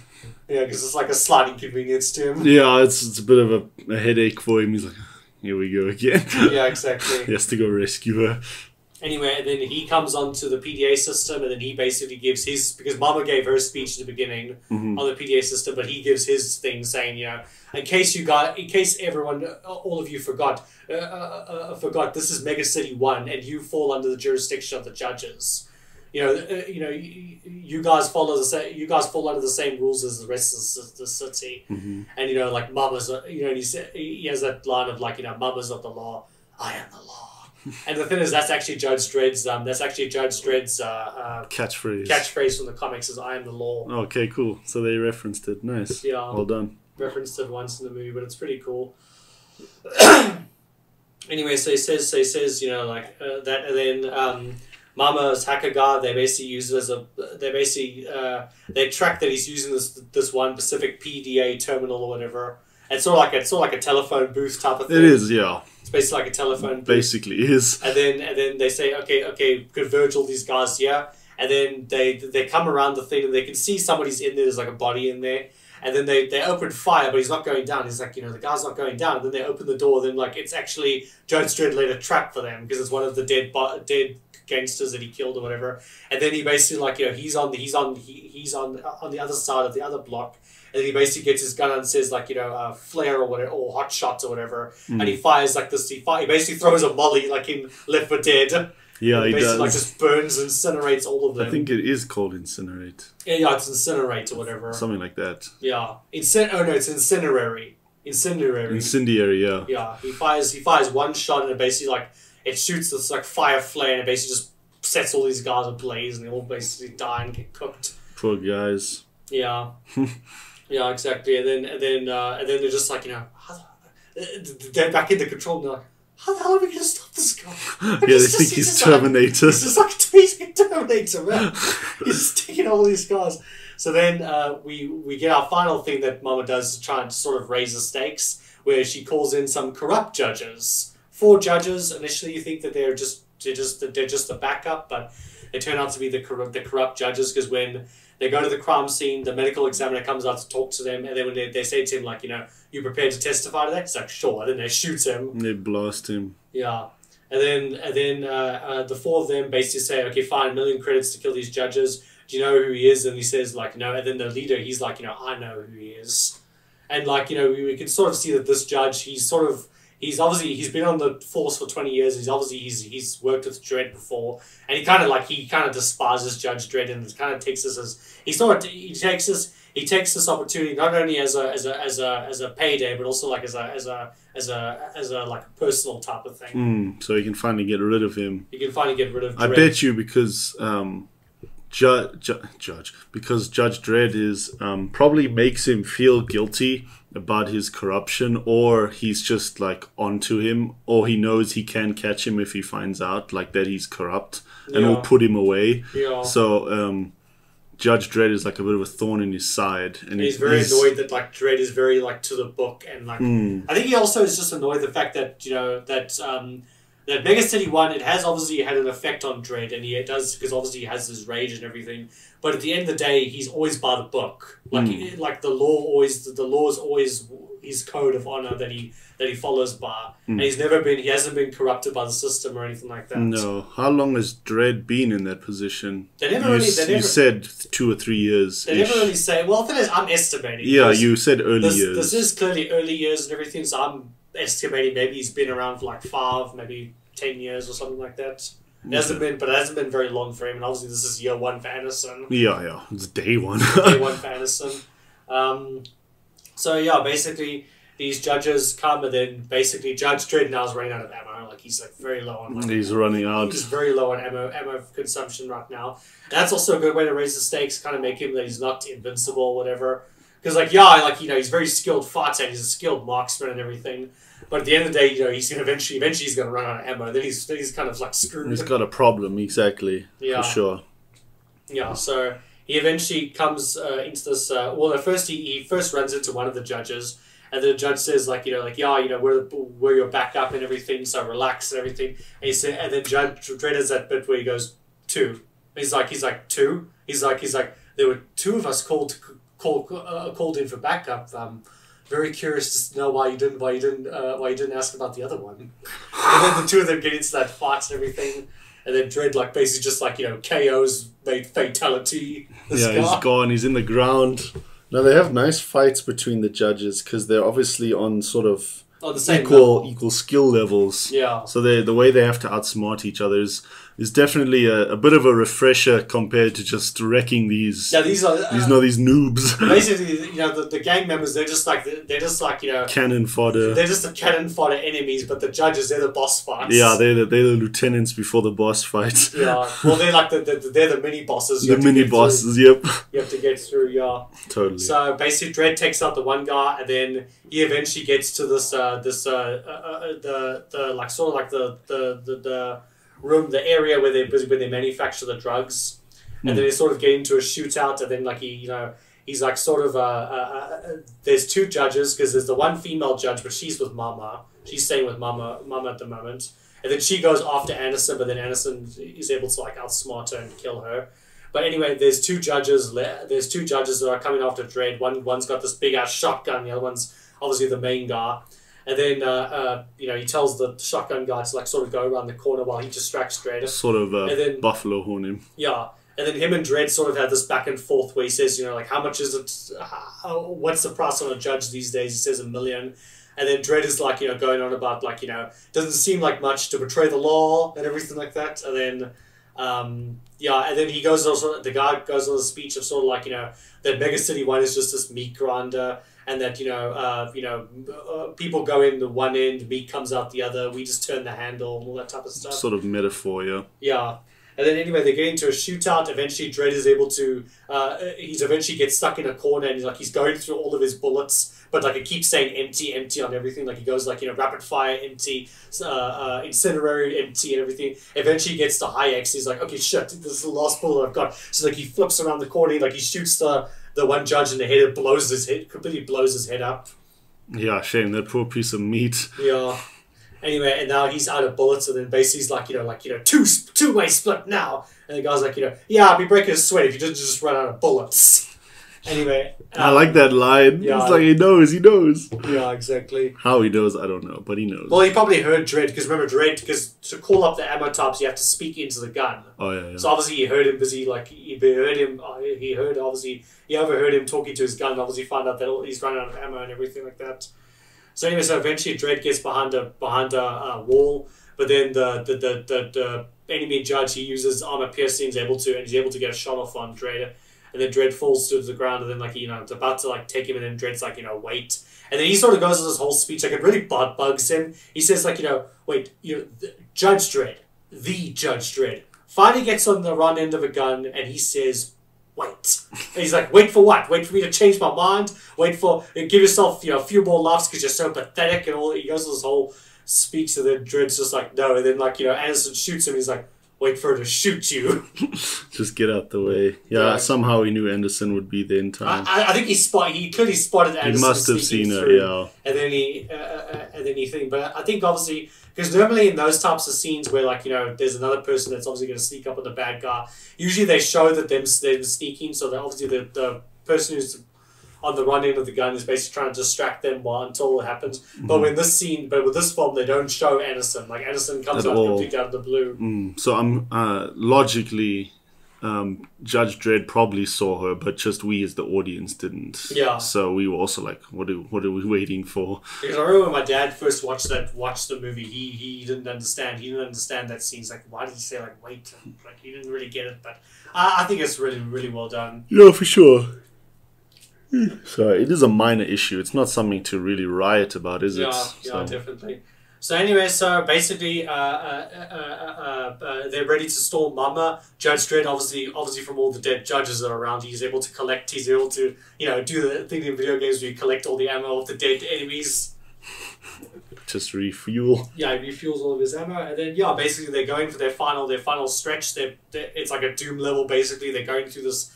[SPEAKER 1] because it's like a slight inconvenience to him.
[SPEAKER 2] Yeah, it's a bit of a headache for him. He's like, here we go again.
[SPEAKER 1] Yeah, exactly.
[SPEAKER 2] He has to go rescue her.
[SPEAKER 1] Anyway, and then he comes onto the PDA system, and then he basically gives his, because Mama gave her speech at the beginning on the PDA system, but he gives his thing saying, in case everyone, all of you forgot, this is Mega City 1, and you fall under the jurisdiction of the judges. You guys fall under the same rules as the rest of the city, and like Mama's, he has that line of like, Mama's of the law, I am the law. And the thing is, that's actually Judge Dredd's catchphrase from the comics, is "I am the law."
[SPEAKER 2] Okay, cool. So they referenced it. Nice. Yeah. Well done.
[SPEAKER 1] Referenced it once in the movie, but it's pretty cool. Anyway, so he says, that, and then Mama's hacker guard, they basically use it as they track that he's using this one specific PDA terminal or whatever. It's sort of like a telephone booth type of thing.
[SPEAKER 2] It is, yeah.
[SPEAKER 1] It's basically like a telephone booth.
[SPEAKER 2] Basically is.
[SPEAKER 1] And then they say, okay, converge all these guys here. and then they come around the thing and they can see somebody's in there. There's like a body in there. And then they open fire, but he's not going down. He's like, the guy's not going down. And then they open the door. Then it's actually Judge Dredd laid a trap for them because it's one of the dead gangsters that he killed or whatever. And then he basically he's on the other side of the other block. And then he basically gets his gun out and says flare or whatever, or hot shots or whatever. And he fires like this. He basically throws a molly like in Left 4 Dead.
[SPEAKER 2] Yeah, he
[SPEAKER 1] basically
[SPEAKER 2] does.
[SPEAKER 1] Just burns and incinerates all of them.
[SPEAKER 2] I think it is called incinerate.
[SPEAKER 1] Yeah, it's incinerate or whatever.
[SPEAKER 2] Something like that.
[SPEAKER 1] Yeah, it's incinerary.
[SPEAKER 2] Incendiary, yeah.
[SPEAKER 1] Yeah, he fires one shot and it basically it shoots this fire flare and it basically just sets all these guys ablaze and they all basically die and get cooked.
[SPEAKER 2] Poor guys.
[SPEAKER 1] Yeah, yeah, exactly. And then they're just they're back in the control and they're like, how the hell are we going to stop this guy?
[SPEAKER 2] Yeah, they think he's Terminator.
[SPEAKER 1] He's just he's like Terminator, man. He's just taking all these guys. So then we get our final thing that Mama does to try and sort of raise the stakes, where she calls in some corrupt judges. 4 judges. Initially, you think that they're just the backup, but they turn out to be the corrupt judges because when they go to the crime scene, the medical examiner comes out to talk to them, and then when they say to him, you prepared to testify to that? He's like, sure. And then they shoot him.
[SPEAKER 2] They blast him.
[SPEAKER 1] Yeah. And then the 4 of them basically say, okay, fine, $1 million credits to kill these judges. Do you know who he is? And he says, no. And then the leader, he's like, I know who he is. And, we can sort of see that this judge, he's been on the force for 20 years. He's worked with Dredd before. And he kind of despises Judge Dredd and kind of takes this as, he takes this opportunity not only as a payday, but also as a personal type of thing.
[SPEAKER 2] So he can finally get rid of him.
[SPEAKER 1] He can finally get rid of Dredd.
[SPEAKER 2] I bet you because Judge Dredd is probably makes him feel guilty about his corruption, or he's just onto him, or he knows he can catch him if he finds out that he's corrupt and will put him away.
[SPEAKER 1] Yeah.
[SPEAKER 2] So Judge Dredd is a bit of a thorn in his side, and
[SPEAKER 1] he's very annoyed that Dredd is very to the book, and I think he also is just annoyed the fact that that Mega City 1, it has obviously had an effect on Dredd, and he does because obviously he has his rage and everything. But at the end of the day, he's always by the book. The law is always his code of honor that he follows by, and he hasn't been corrupted by the system or anything like that.
[SPEAKER 2] No, how long has Dredd been in that position?
[SPEAKER 1] You
[SPEAKER 2] said 2 or 3 years.
[SPEAKER 1] They never really say. Well, the thing is, I'm estimating.
[SPEAKER 2] Yeah, you said early years.
[SPEAKER 1] This is clearly early years and everything, so I'm estimating maybe he's been around for 5, maybe 10 years or something like that. It hasn't been very long for him, and obviously this is year 1 for Anderson.
[SPEAKER 2] Yeah, it's day 1.
[SPEAKER 1] Day 1 for Anderson. So yeah, basically these judges come, and then basically Judge Dredd now is running out of ammo. He's very low on.
[SPEAKER 2] He's running out.
[SPEAKER 1] He's very low on ammo consumption right now. And that's also a good way to raise the stakes, kind of make him that he's not invincible, or whatever. Because he's very skilled fighter, he's a skilled marksman and everything. But at the end of the day, he's gonna eventually he's gonna run out of ammo. Then he's kind of screwed.
[SPEAKER 2] He's got a problem, exactly. Yeah, for sure.
[SPEAKER 1] Yeah, so he eventually comes into this. At first he first runs into one of the judges, and the judge says we're your backup and everything, so relax and everything. And then Judge Dredd has that bit where he goes 2. He's like 2. He's like there were 2 of us called in for backup. Very curious to know why you didn't ask about the other one. And then the 2 of them get into that fight and everything, and then Dredd basically just KOs fatality.
[SPEAKER 2] He's gone. He's in the ground. Now they have nice fights between the judges because they're obviously on sort of
[SPEAKER 1] the same
[SPEAKER 2] equal skill levels.
[SPEAKER 1] Yeah.
[SPEAKER 2] So the way they have to outsmart each other is definitely a bit of a refresher compared to just wrecking these.
[SPEAKER 1] Yeah, these
[SPEAKER 2] noobs.
[SPEAKER 1] Basically, the gang members, they're just
[SPEAKER 2] cannon fodder.
[SPEAKER 1] They're just the cannon fodder enemies, but the judges, they're the boss fights.
[SPEAKER 2] Yeah, they're the lieutenants before the boss fight.
[SPEAKER 1] Yeah, well, they're they're the mini bosses.
[SPEAKER 2] The mini bosses, yep.
[SPEAKER 1] You have to get through, yeah.
[SPEAKER 2] Totally.
[SPEAKER 1] So basically, Dredd takes out the one guy, and then he eventually gets to the room, the area where they manufacture the drugs, and then they sort of get into a shootout, and then he's there's 2 judges because there's the one female judge, but she's with Mama. She's staying with Mama at the moment, and then she goes after Anderson, but then Anderson is able to outsmart her and kill her. But anyway, there's two judges that are coming after Dredd. One's got this big ass shotgun. The other one's obviously the main guy. And then he tells the shotgun guy to like sort of go around the corner while he distracts Dredd.
[SPEAKER 2] Sort of buffalo horn him.
[SPEAKER 1] Yeah. And then him and Dredd sort of have this back and forth where he says, like, how much is it? What's the price on a judge these days? He says $1 million. And then Dredd is like, going on about like, doesn't seem like much to betray the law and everything like that. And then, and then he goes also, the guy goes on a speech of sort of like, that Mega City 1 is just this meat grinder. And that, people go in the one end, meat comes out the other. We just turn the handle and all that type of stuff.
[SPEAKER 2] Sort of metaphor, yeah.
[SPEAKER 1] Yeah. And then anyway, they get into a shootout. Eventually, Dredd is able to... he's eventually gets stuck in a corner and he's going through all of his bullets. But like it keeps saying empty, empty on everything. Like he goes like, rapid fire, empty, incinerary, empty and everything. Eventually he gets to high X. He's like, okay, shit, this is the last bullet I've got. So like he flips around the corner. Like he shoots the one judge in the head. It completely blows his head up.
[SPEAKER 2] Yeah, shame. That poor piece of meat.
[SPEAKER 1] Yeah. Anyway, and now he's out of bullets, and then basically he's like, two-way split now. And the guy's like, yeah, I'll be breaking a sweat if you didn't just run out of bullets. Anyway.
[SPEAKER 2] I like that line.
[SPEAKER 1] Yeah,
[SPEAKER 2] it's like he knows.
[SPEAKER 1] Yeah, exactly.
[SPEAKER 2] How he knows, I don't know, but he knows.
[SPEAKER 1] Well, he probably heard Dredd, because remember because to call up the ammo types, you have to speak into the gun.
[SPEAKER 2] Oh, yeah.
[SPEAKER 1] So obviously he heard him busy, like, he overheard him talking to his gun, and obviously found out that he's running out of ammo and everything like that. So anyway, eventually Dredd gets behind a wall, but then the enemy judge, he uses armor piercing, and he's able to get a shot off on Dredd, and then Dredd falls to the ground, and then like it's about to like take him, and then Dredd's like wait, and then he sort of goes on this whole speech, like it really bugs him. He says like wait, Judge Dredd, the Judge Dredd, finally gets on the wrong end of a gun, and he says, wait. And he's like, wait for what? Wait for me to change my mind? Give yourself a few more laughs because you're so pathetic and all. He goes on this whole speech, and then Dredd's just like, no. And then like Anderson shoots him. He's like, wait for her to shoot you.
[SPEAKER 2] Just get out the way. Yeah, somehow he knew Anderson would be there in time.
[SPEAKER 1] I think he clearly spotted Anderson.
[SPEAKER 2] He must have seen her, yeah.
[SPEAKER 1] And then but I think obviously, because normally in those types of scenes where like there's another person that's obviously going to sneak up on the bad guy, usually they show that they're sneaking, so that obviously the person who's on the run end of the gun is basically trying to distract them until it happens. Mm-hmm. But with this film, they don't show Anderson. Like Anderson comes out completely out of the blue.
[SPEAKER 2] So I'm logically, Judge Dredd probably saw her, but just we as the audience didn't.
[SPEAKER 1] Yeah.
[SPEAKER 2] So we were also like, what are we waiting for?
[SPEAKER 1] Because I remember when my dad first watched the movie, he didn't understand. He didn't understand that scene. He's like, why did he say like wait? Like he didn't really get it. But I think it's really, really well done.
[SPEAKER 2] Yeah, for sure. So it is a minor issue. It's not something to really riot about, is it?
[SPEAKER 1] Yeah, definitely. So anyway, basically, they're ready to storm Mama. Judge Dredd, obviously from all the dead judges that are around, he's able to do the thing in video games where you collect all the ammo of the dead enemies.
[SPEAKER 2] Just refuel.
[SPEAKER 1] Yeah, he refuels all of his ammo, and then basically they're going for their final stretch. It's like a Doom level. Basically, they're going through this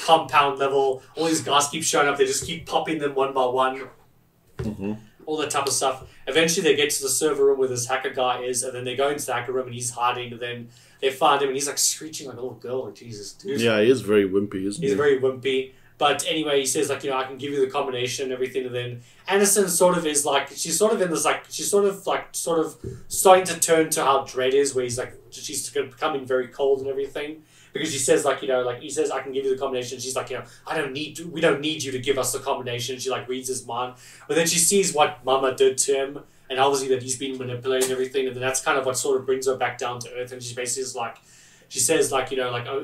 [SPEAKER 1] compound level. All these guys keep showing up. They just keep popping them one by one.
[SPEAKER 2] Mm-hmm.
[SPEAKER 1] All that type of stuff. Eventually they get to the server room where this hacker guy is, and then they go into the hacker room and he's hiding, and then they find him and he's like screeching like a little girl. Like, Jesus, dude.
[SPEAKER 2] Yeah, he is very wimpy, isn't he?
[SPEAKER 1] He's very wimpy. But anyway, he says like, I can give you the combination and everything, and then Anderson sort of is like, she's sort of starting to turn to how Dredd is, where he's like, she's becoming very cold and everything. Because she says like, he says, I can give you the combination. She's like, we don't need you to give us the combination. She like reads his mind. But then she sees what Mama did to him, and obviously that he's been manipulating everything, and then that's kind of what sort of brings her back down to earth. And she basically is like, she says like,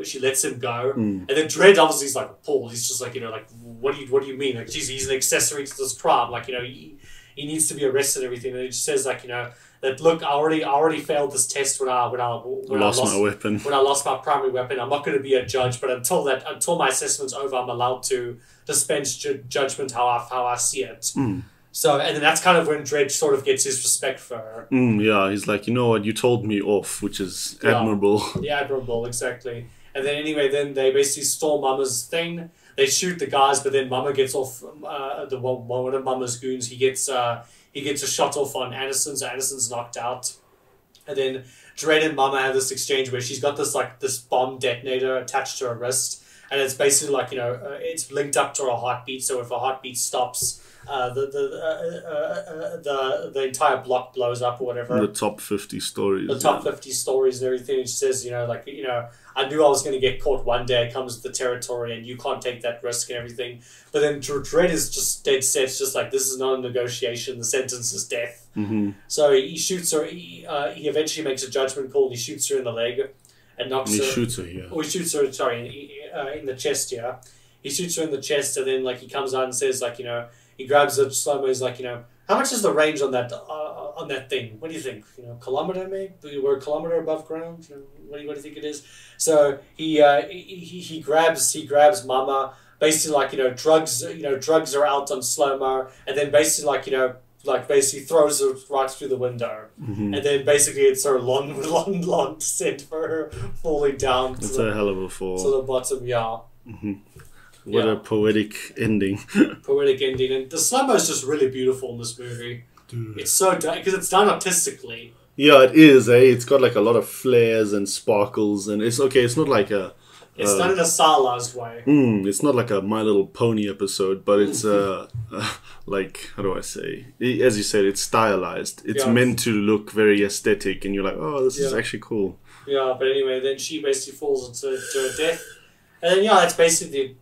[SPEAKER 1] she lets him go. And then Dredd obviously is like appalled. He's just like, what do you mean? Like, he's an accessory to this crime. Like, he needs to be arrested and everything. And he just says like, that look, I already failed this test when I lost
[SPEAKER 2] my weapon.
[SPEAKER 1] When I lost my primary weapon. I'm not going to be a judge, but until my assessment's over, I'm allowed to dispense judgment how I see it. So, and then that's kind of when Dredd sort of gets his respect for her.
[SPEAKER 2] Yeah, he's like, you know what, you told me off, which is admirable.
[SPEAKER 1] Yeah, admirable, exactly. And then anyway, then they basically storm Mama's thing. They shoot the guys, but then Mama gets off. One of Mama's goons, he gets a shot off on Anderson, so Anderson's knocked out. And then Dredd and Mama have this exchange where she's got this bomb detonator attached to her wrist, and it's basically like, it's linked up to her heartbeat. So if her heartbeat stops, the entire block blows up or whatever.
[SPEAKER 2] The top 50 stories.
[SPEAKER 1] The top 50 stories and everything. And she says, I knew I was going to get caught one day. It comes with the territory, and you can't take that risk and everything. But then Dredd is just dead set. It's just like, this is not a negotiation. The sentence is death.
[SPEAKER 2] Mm-hmm.
[SPEAKER 1] So he shoots her. He eventually makes a judgment call. And he shoots her in the leg and knocks her.
[SPEAKER 2] He shoots her here.
[SPEAKER 1] Oh, he shoots her. Sorry, in the chest here. He shoots her in the chest, and then he comes out and says he grabs the slow-mo. He's like, how much is the range on that thing? What do you think? Kilometer maybe? We're a kilometer above ground. What do you think it is? So he grabs Mama. Basically, drugs are out on slow-mo, and then basically basically throws her right through the window, and then basically it's her long descent for her falling down.
[SPEAKER 2] It's a hell of a fall
[SPEAKER 1] to the bottom. Yeah.
[SPEAKER 2] Mm-hmm. What a poetic ending.
[SPEAKER 1] Poetic ending. And the slow-mo is just really beautiful in this movie. Dude. It's so done, because it's done artistically.
[SPEAKER 2] Yeah, it is, eh? It's got a lot of flares and sparkles, and it's not like a...
[SPEAKER 1] It's done in a stylized way.
[SPEAKER 2] It's not like a My Little Pony episode, but it's how do I say? As you said, it's stylized. It's meant to look very aesthetic, and you're like, oh, this is actually cool.
[SPEAKER 1] Yeah, but anyway, then she basically falls to her death. And then, that's basically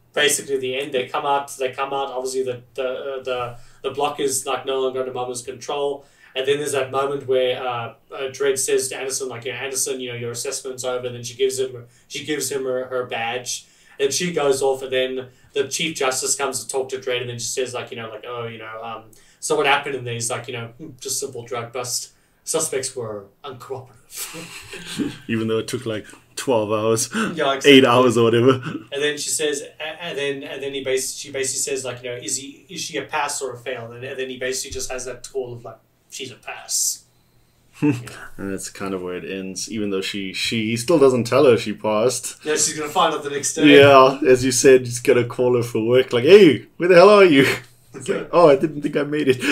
[SPEAKER 1] the end. They come out. Obviously, the block is no longer under Mama's control. And then there's that moment where Dredd says to Anderson, Anderson, your assessment's over. And then she gives him her badge, and she goes off. And then the Chief Justice comes to talk to Dredd, and then she says so what happened? And then he's like, just simple drug bust. Suspects were uncooperative.
[SPEAKER 2] Even though it took 12 hours,
[SPEAKER 1] yeah, exactly.
[SPEAKER 2] 8 hours or whatever.
[SPEAKER 1] And then she says, she basically says is she a pass or a fail? And then he basically just has that call of she's a pass.
[SPEAKER 2] And that's kind of where it ends. Even though he still doesn't tell her she passed.
[SPEAKER 1] Yeah, she's gonna find out the next day.
[SPEAKER 2] Yeah, as you said, he's gonna call her for work. Hey, where the hell are you? It's I didn't think I made it.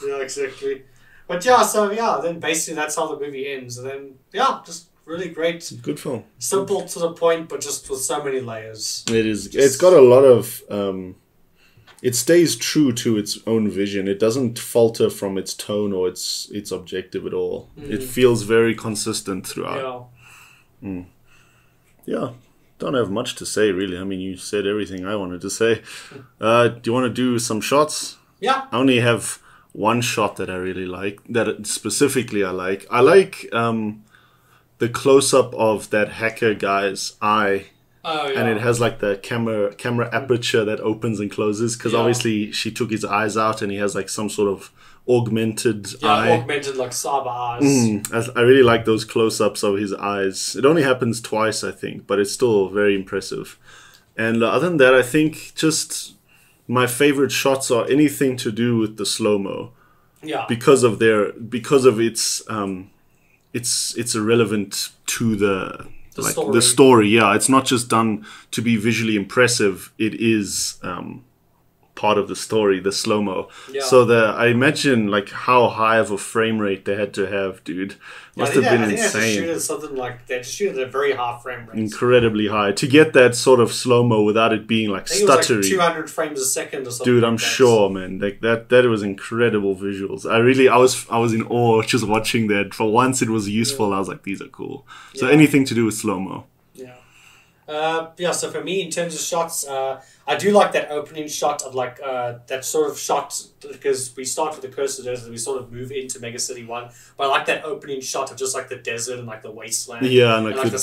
[SPEAKER 1] Yeah, exactly. But then basically that's how the movie ends. And then just really great.
[SPEAKER 2] Good film.
[SPEAKER 1] Simple to the point, but just with so many layers.
[SPEAKER 2] It is. It's got a lot of... it stays true to its own vision. It doesn't falter from its tone or its objective at all. It feels very consistent throughout. Yeah. Yeah. Don't have much to say, really. I mean, you said everything I wanted to say. Do you want to do some shots?
[SPEAKER 1] Yeah.
[SPEAKER 2] I only have one shot that I really like, that specifically I like. I like the close-up of that hacker guy's eye.
[SPEAKER 1] Oh, yeah.
[SPEAKER 2] And it has the camera aperture that opens and closes, because obviously she took his eyes out and he has some sort of augmented eye.
[SPEAKER 1] Augmented cyber eyes.
[SPEAKER 2] I really like those close-ups of his eyes. It only happens twice, I think, but it's still very impressive. And other than that, I think just my favorite shots are anything to do with the slow-mo.
[SPEAKER 1] Yeah.
[SPEAKER 2] Because of its it's irrelevant to the story. Yeah, it's not just done to be visually impressive. It is part of the story, the slow-mo. Yeah. So I imagine how high of a frame rate they had to have, dude. Must have been insane.
[SPEAKER 1] They had to shoot at something they had to shoot at a very high frame rate.
[SPEAKER 2] Incredibly high. To get that sort of slow-mo without it being stuttery.
[SPEAKER 1] It was 200 frames a second or something.
[SPEAKER 2] Dude, I'm sure, man. That was incredible visuals. I was in awe just watching that. For once it was useful. I was like, these are cool. So anything to do with slow-mo.
[SPEAKER 1] Yeah. So for me, in terms of shots, I do like that opening shot of that sort of shot, because we start with the Curse of the Desert and we sort of move into Mega City 1. But I like that opening shot of just the desert and the wasteland.
[SPEAKER 2] Yeah,
[SPEAKER 1] and the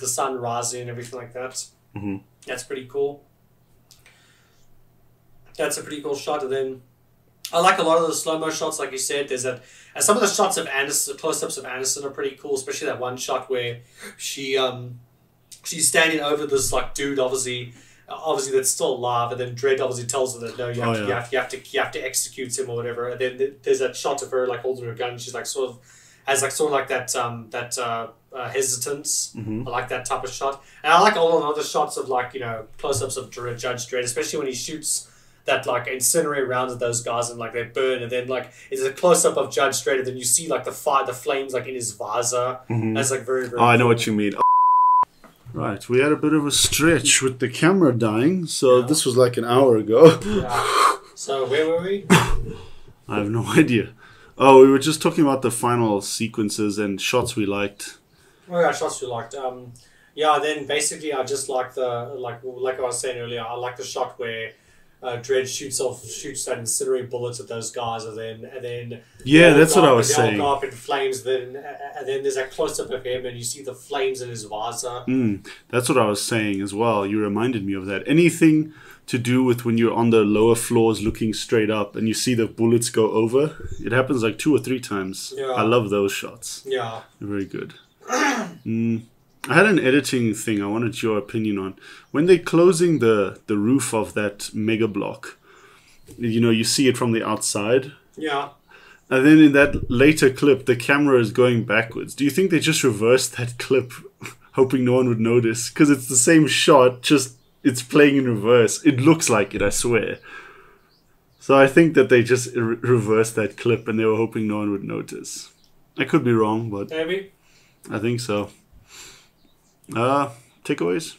[SPEAKER 1] sun rising and everything like that.
[SPEAKER 2] Mm-hmm.
[SPEAKER 1] That's pretty cool. That's a pretty cool shot. And then I like a lot of the slow-mo shots, like you said. There's that, and some of the shots of Anderson, close-ups of Anderson are pretty cool, especially that one shot where she's standing over this dude, obviously that's still alive, and then Dredd obviously tells her that no, you have to execute him or whatever. And then there's that shot of her holding her gun. And she's has that hesitance.
[SPEAKER 2] Mm-hmm.
[SPEAKER 1] I like that type of shot, and I like all the other shots of close-ups of Judge Dredd, especially when he shoots that like incinerate rounds of those guys and like they burn, and then like it's a close up of Judge Dredd, and then you see like the flames like in his visor. That's like very very.
[SPEAKER 2] Oh, I know what you mean. Right, we had a bit of a stretch with the camera dying, so this was like an hour ago.
[SPEAKER 1] Yeah. So where were we?
[SPEAKER 2] I have no idea. Oh, we were just talking about the final sequences and shots we liked.
[SPEAKER 1] Oh yeah, shots we liked. Yeah, then basically I just like like I was saying earlier, I like the shot where Dredd shoots that incendiary bullet at those guys, and then
[SPEAKER 2] yeah, that's what I was saying.
[SPEAKER 1] They all go up in flames, and then there's that close up of him, and you see the flames in his visor.
[SPEAKER 2] That's what I was saying as well. You reminded me of that. Anything to do with when you're on the lower floors looking straight up and you see the bullets go over? It happens like 2 or 3 times.
[SPEAKER 1] Yeah.
[SPEAKER 2] I love those shots.
[SPEAKER 1] Yeah,
[SPEAKER 2] they're very good. I had an editing thing I wanted your opinion on. When they're closing the roof of that mega block, you know, you see it from the outside.
[SPEAKER 1] Yeah.
[SPEAKER 2] And then in that later clip, the camera is going backwards. Do you think they just reversed that clip, hoping no one would notice? Because it's the same shot, just it's playing in reverse. It looks like it, I swear. So I think that they just reversed that clip and they were hoping no one would notice. I could be wrong, but
[SPEAKER 1] maybe.
[SPEAKER 2] I think so. Takeaways?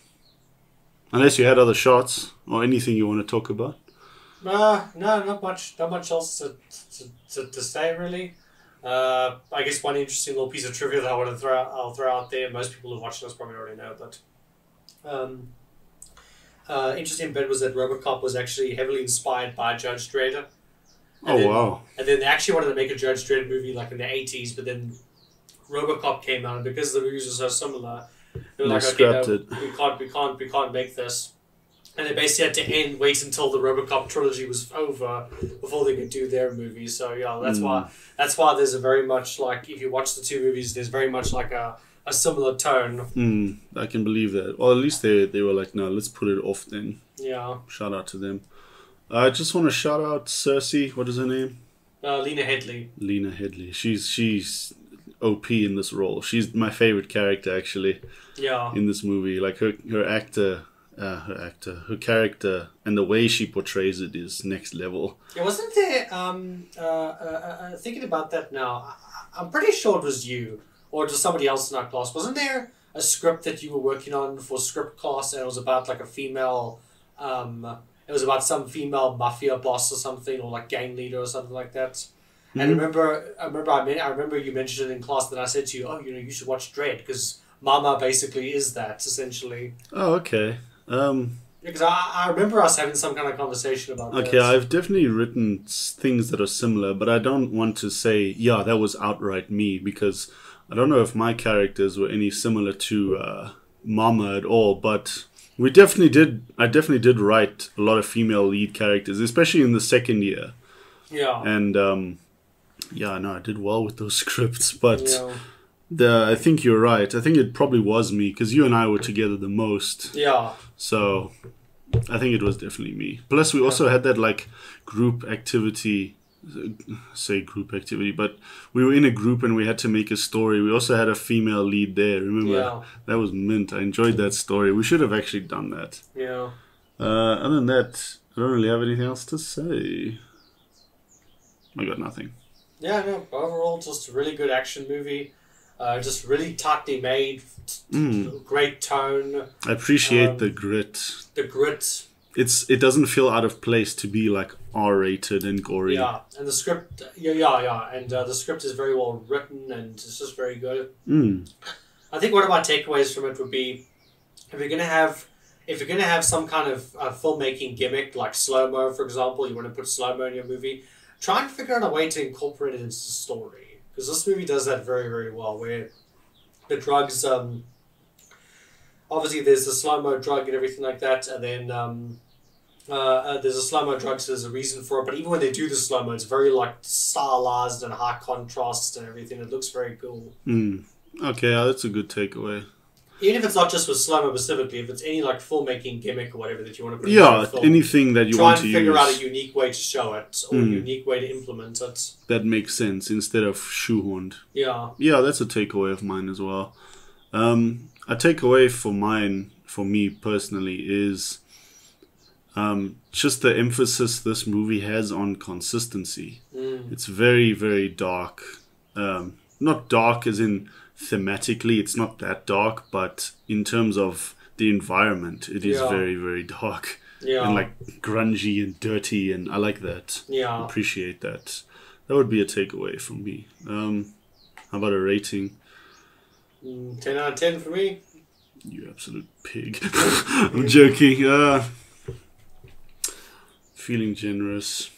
[SPEAKER 2] Unless you had other shots or anything you want to talk about.
[SPEAKER 1] No, not much else to say really. I guess one interesting little piece of trivia that I'll throw out there. Most people who watch this probably already know, but interesting bit was that RoboCop was actually heavily inspired by Judge Dredd.
[SPEAKER 2] Wow!
[SPEAKER 1] And then they actually wanted to make a Judge Dredd movie like in the 80s, but then RoboCop came out, and because the movies were so similar, they were like, okay, no, we can't make this. And they basically had to wait until the RoboCop trilogy was over before they could do their movie. So yeah, that's why there's a very much like, if you watch the 2 movies, there's very much like a similar tone.
[SPEAKER 2] I can believe that. Well, at least they were like, no, let's put it off then.
[SPEAKER 1] Yeah.
[SPEAKER 2] Shout out to them. I just want to shout out Cersei. What is her name?
[SPEAKER 1] Lena Headey.
[SPEAKER 2] Lena Headey. She's OP in this role. She's my favorite character actually.
[SPEAKER 1] Yeah.
[SPEAKER 2] In this movie, like her character, and the way she portrays it is next level.
[SPEAKER 1] Yeah, wasn't there? Thinking about that now, I'm pretty sure it was you or just somebody else in our class. Wasn't there a script that you were working on for script class, and it was about like a female? It was about some female mafia boss or something, or like gang leader or something like that. And I remember you mentioned it in class that I said to you, oh, you should watch Dredd because Mama basically is that essentially.
[SPEAKER 2] Oh, okay.
[SPEAKER 1] Because I remember us having some kind of conversation about that.
[SPEAKER 2] Okay, I've definitely written things that are similar, but I don't want to say, yeah, that was outright me, because I don't know if my characters were any similar to Mama at all, but I definitely did write a lot of female lead characters, especially in the second year.
[SPEAKER 1] Yeah.
[SPEAKER 2] And I did well with those scripts, but I think you're right. I think it probably was me, because you and I were together the most.
[SPEAKER 1] Yeah.
[SPEAKER 2] So I think it was definitely me. Plus, we also had that like group activity. Say group activity, but we were in a group and we had to make a story. We also had a female lead there. Remember?
[SPEAKER 1] Yeah.
[SPEAKER 2] That was mint. I enjoyed that story. We should have actually done that.
[SPEAKER 1] Yeah.
[SPEAKER 2] Other than that, I don't really have anything else to say. I got nothing.
[SPEAKER 1] Yeah, no. Overall, just a really good action movie. Just really tightly made. Great tone.
[SPEAKER 2] I appreciate the grit.
[SPEAKER 1] The grit.
[SPEAKER 2] It doesn't feel out of place to be like R-rated and gory.
[SPEAKER 1] Yeah, and the script, and the script is very well written and it's just very good. I think one of my takeaways from it would be, if you're gonna have some kind of filmmaking gimmick like slow mo, for example, you want to put slow mo in your movie, try and figure out a way to incorporate it into the story, because this movie does that very very well. Where the drugs, obviously there's the slow mo drug and everything like that, and then there's a slow mo drug, so there's a reason for it. But even when they do the slow mo, it's very like stylized and high contrast and everything. It looks very cool.
[SPEAKER 2] Okay, that's a good takeaway.
[SPEAKER 1] Even if it's not just with slow mo specifically, if it's any like filmmaking gimmick or whatever that you want to put in the film,
[SPEAKER 2] anything that you want to use.
[SPEAKER 1] Try and figure out a unique way to show it or a unique way to implement it.
[SPEAKER 2] That makes sense instead of shoehorned.
[SPEAKER 1] Yeah.
[SPEAKER 2] Yeah, that's a takeaway of mine as well. A takeaway for me personally is just the emphasis this movie has on consistency. It's very, very dark. Not dark as in thematically, it's not that dark, but in terms of the environment, it is very, very dark. And like grungy and dirty, and I like that. I appreciate that. That would be a takeaway from me. How about a rating?
[SPEAKER 1] 10 out of 10 for me.
[SPEAKER 2] You absolute pig. I'm joking. Feeling generous.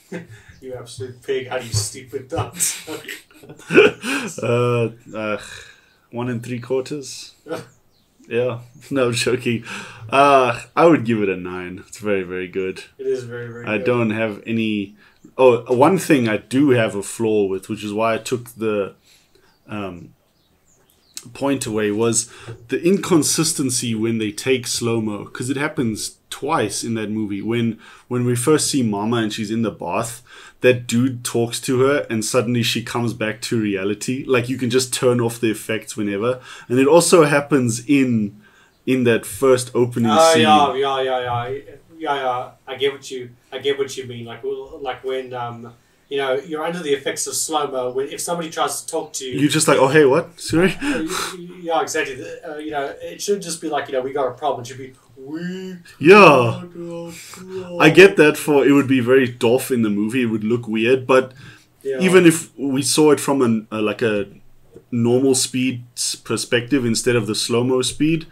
[SPEAKER 1] You absolute pig. How do you stupid dunce?
[SPEAKER 2] 1 3/4. Yeah, no, I'm joking. I would give it a 9. It's very, very good.
[SPEAKER 1] It is very, very good.
[SPEAKER 2] I don't have any... Oh, one thing I do have a flaw with, which is why I took the point away, was the inconsistency when they take slow-mo. Because it happens twice in that movie. When we first see Mama and she's in the bath, that dude talks to her and suddenly she comes back to reality. Like, you can just turn off the effects whenever. And it also happens in that first opening scene.
[SPEAKER 1] Yeah. I get what you mean. Like when you're under the effects of slow-mo. When if somebody tries to talk to you,
[SPEAKER 2] you're just like, oh hey, what? Sorry.
[SPEAKER 1] Yeah, exactly. It should just be like, we got a problem. It should be
[SPEAKER 2] I get that. For it would be very doff in the movie. It would look weird, but even if we saw it from a normal speed perspective instead of the slow-mo speed,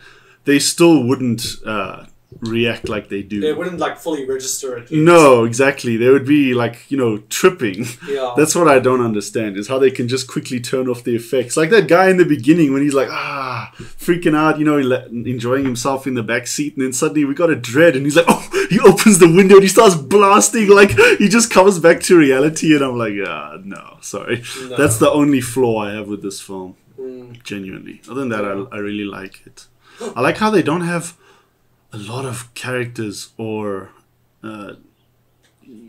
[SPEAKER 2] they still wouldn't react like they do.
[SPEAKER 1] They wouldn't like fully register it.
[SPEAKER 2] No, exactly. They would be like, tripping.
[SPEAKER 1] Yeah.
[SPEAKER 2] That's what I don't understand, is how they can just quickly turn off the effects. Like that guy in the beginning when he's like, freaking out, enjoying himself in the back seat, and then suddenly we got a Dredd and he's like, he opens the window and he starts blasting, like he just comes back to reality, and I'm like, no, sorry. No. That's the only flaw I have with this film. Genuinely. Other than that, I really like it. I like how they don't have a lot of characters or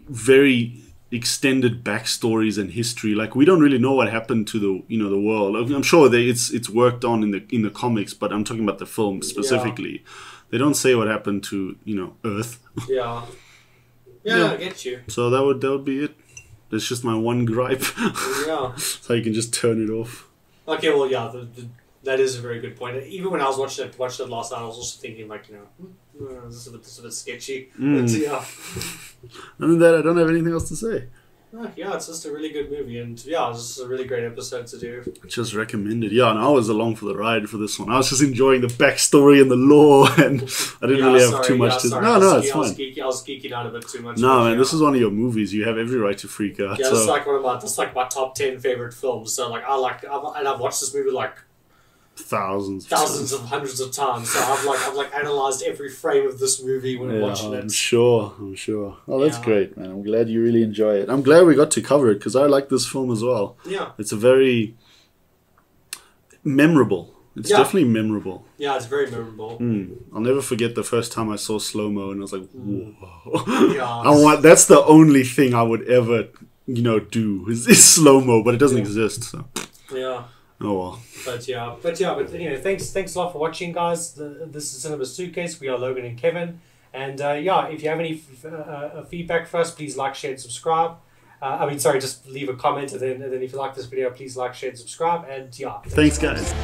[SPEAKER 2] very extended backstories and history. Like, we don't really know what happened to the world. I'm sure it's worked on in the comics, but I'm talking about the film specifically. Yeah. They don't say what happened to Earth.
[SPEAKER 1] Yeah, I get you.
[SPEAKER 2] So that would be it. That's just my one gripe.
[SPEAKER 1] Yeah.
[SPEAKER 2] So you can just turn it off.
[SPEAKER 1] Okay, well, yeah, that is a very good point. Even when I was watching it last night, I was also thinking, like, this is a bit sketchy. But, yeah.
[SPEAKER 2] Other than that, I don't have anything else to say.
[SPEAKER 1] Yeah, it's just a really good movie, and yeah, it's just a really great episode to do.
[SPEAKER 2] Just recommended. Yeah, and I was along for the ride for this one. I was just enjoying the backstory and the lore, and I didn't really have too much to say. No, it's fine.
[SPEAKER 1] I was geeking out a bit too much.
[SPEAKER 2] No, man, this is one of your movies. You have every right to freak out.
[SPEAKER 1] Yeah, it's like my top 10 favorite films. So like I've watched this movie like
[SPEAKER 2] thousands
[SPEAKER 1] of hundreds of times. So I've analyzed every frame of this movie when watching it.
[SPEAKER 2] I'm sure. Oh, that's great, man. I'm glad you really enjoy it. I'm glad we got to cover it because I like this film as well.
[SPEAKER 1] Yeah,
[SPEAKER 2] it's a very memorable. It's definitely memorable.
[SPEAKER 1] Yeah, it's very memorable.
[SPEAKER 2] I'll never forget the first time I saw slow-mo and I was like, whoa. Yeah, that's the only thing I would ever do is slow-mo, but it doesn't exist. So
[SPEAKER 1] yeah.
[SPEAKER 2] Oh well.
[SPEAKER 1] But anyway, thanks a lot for watching, guys. This is Cinema Suitcase. We are Logan and Kevin, and if you have any feedback for us, please like, share, and subscribe. Just leave a comment, and then if you like this video, please like, share, and subscribe. And
[SPEAKER 2] thanks guys.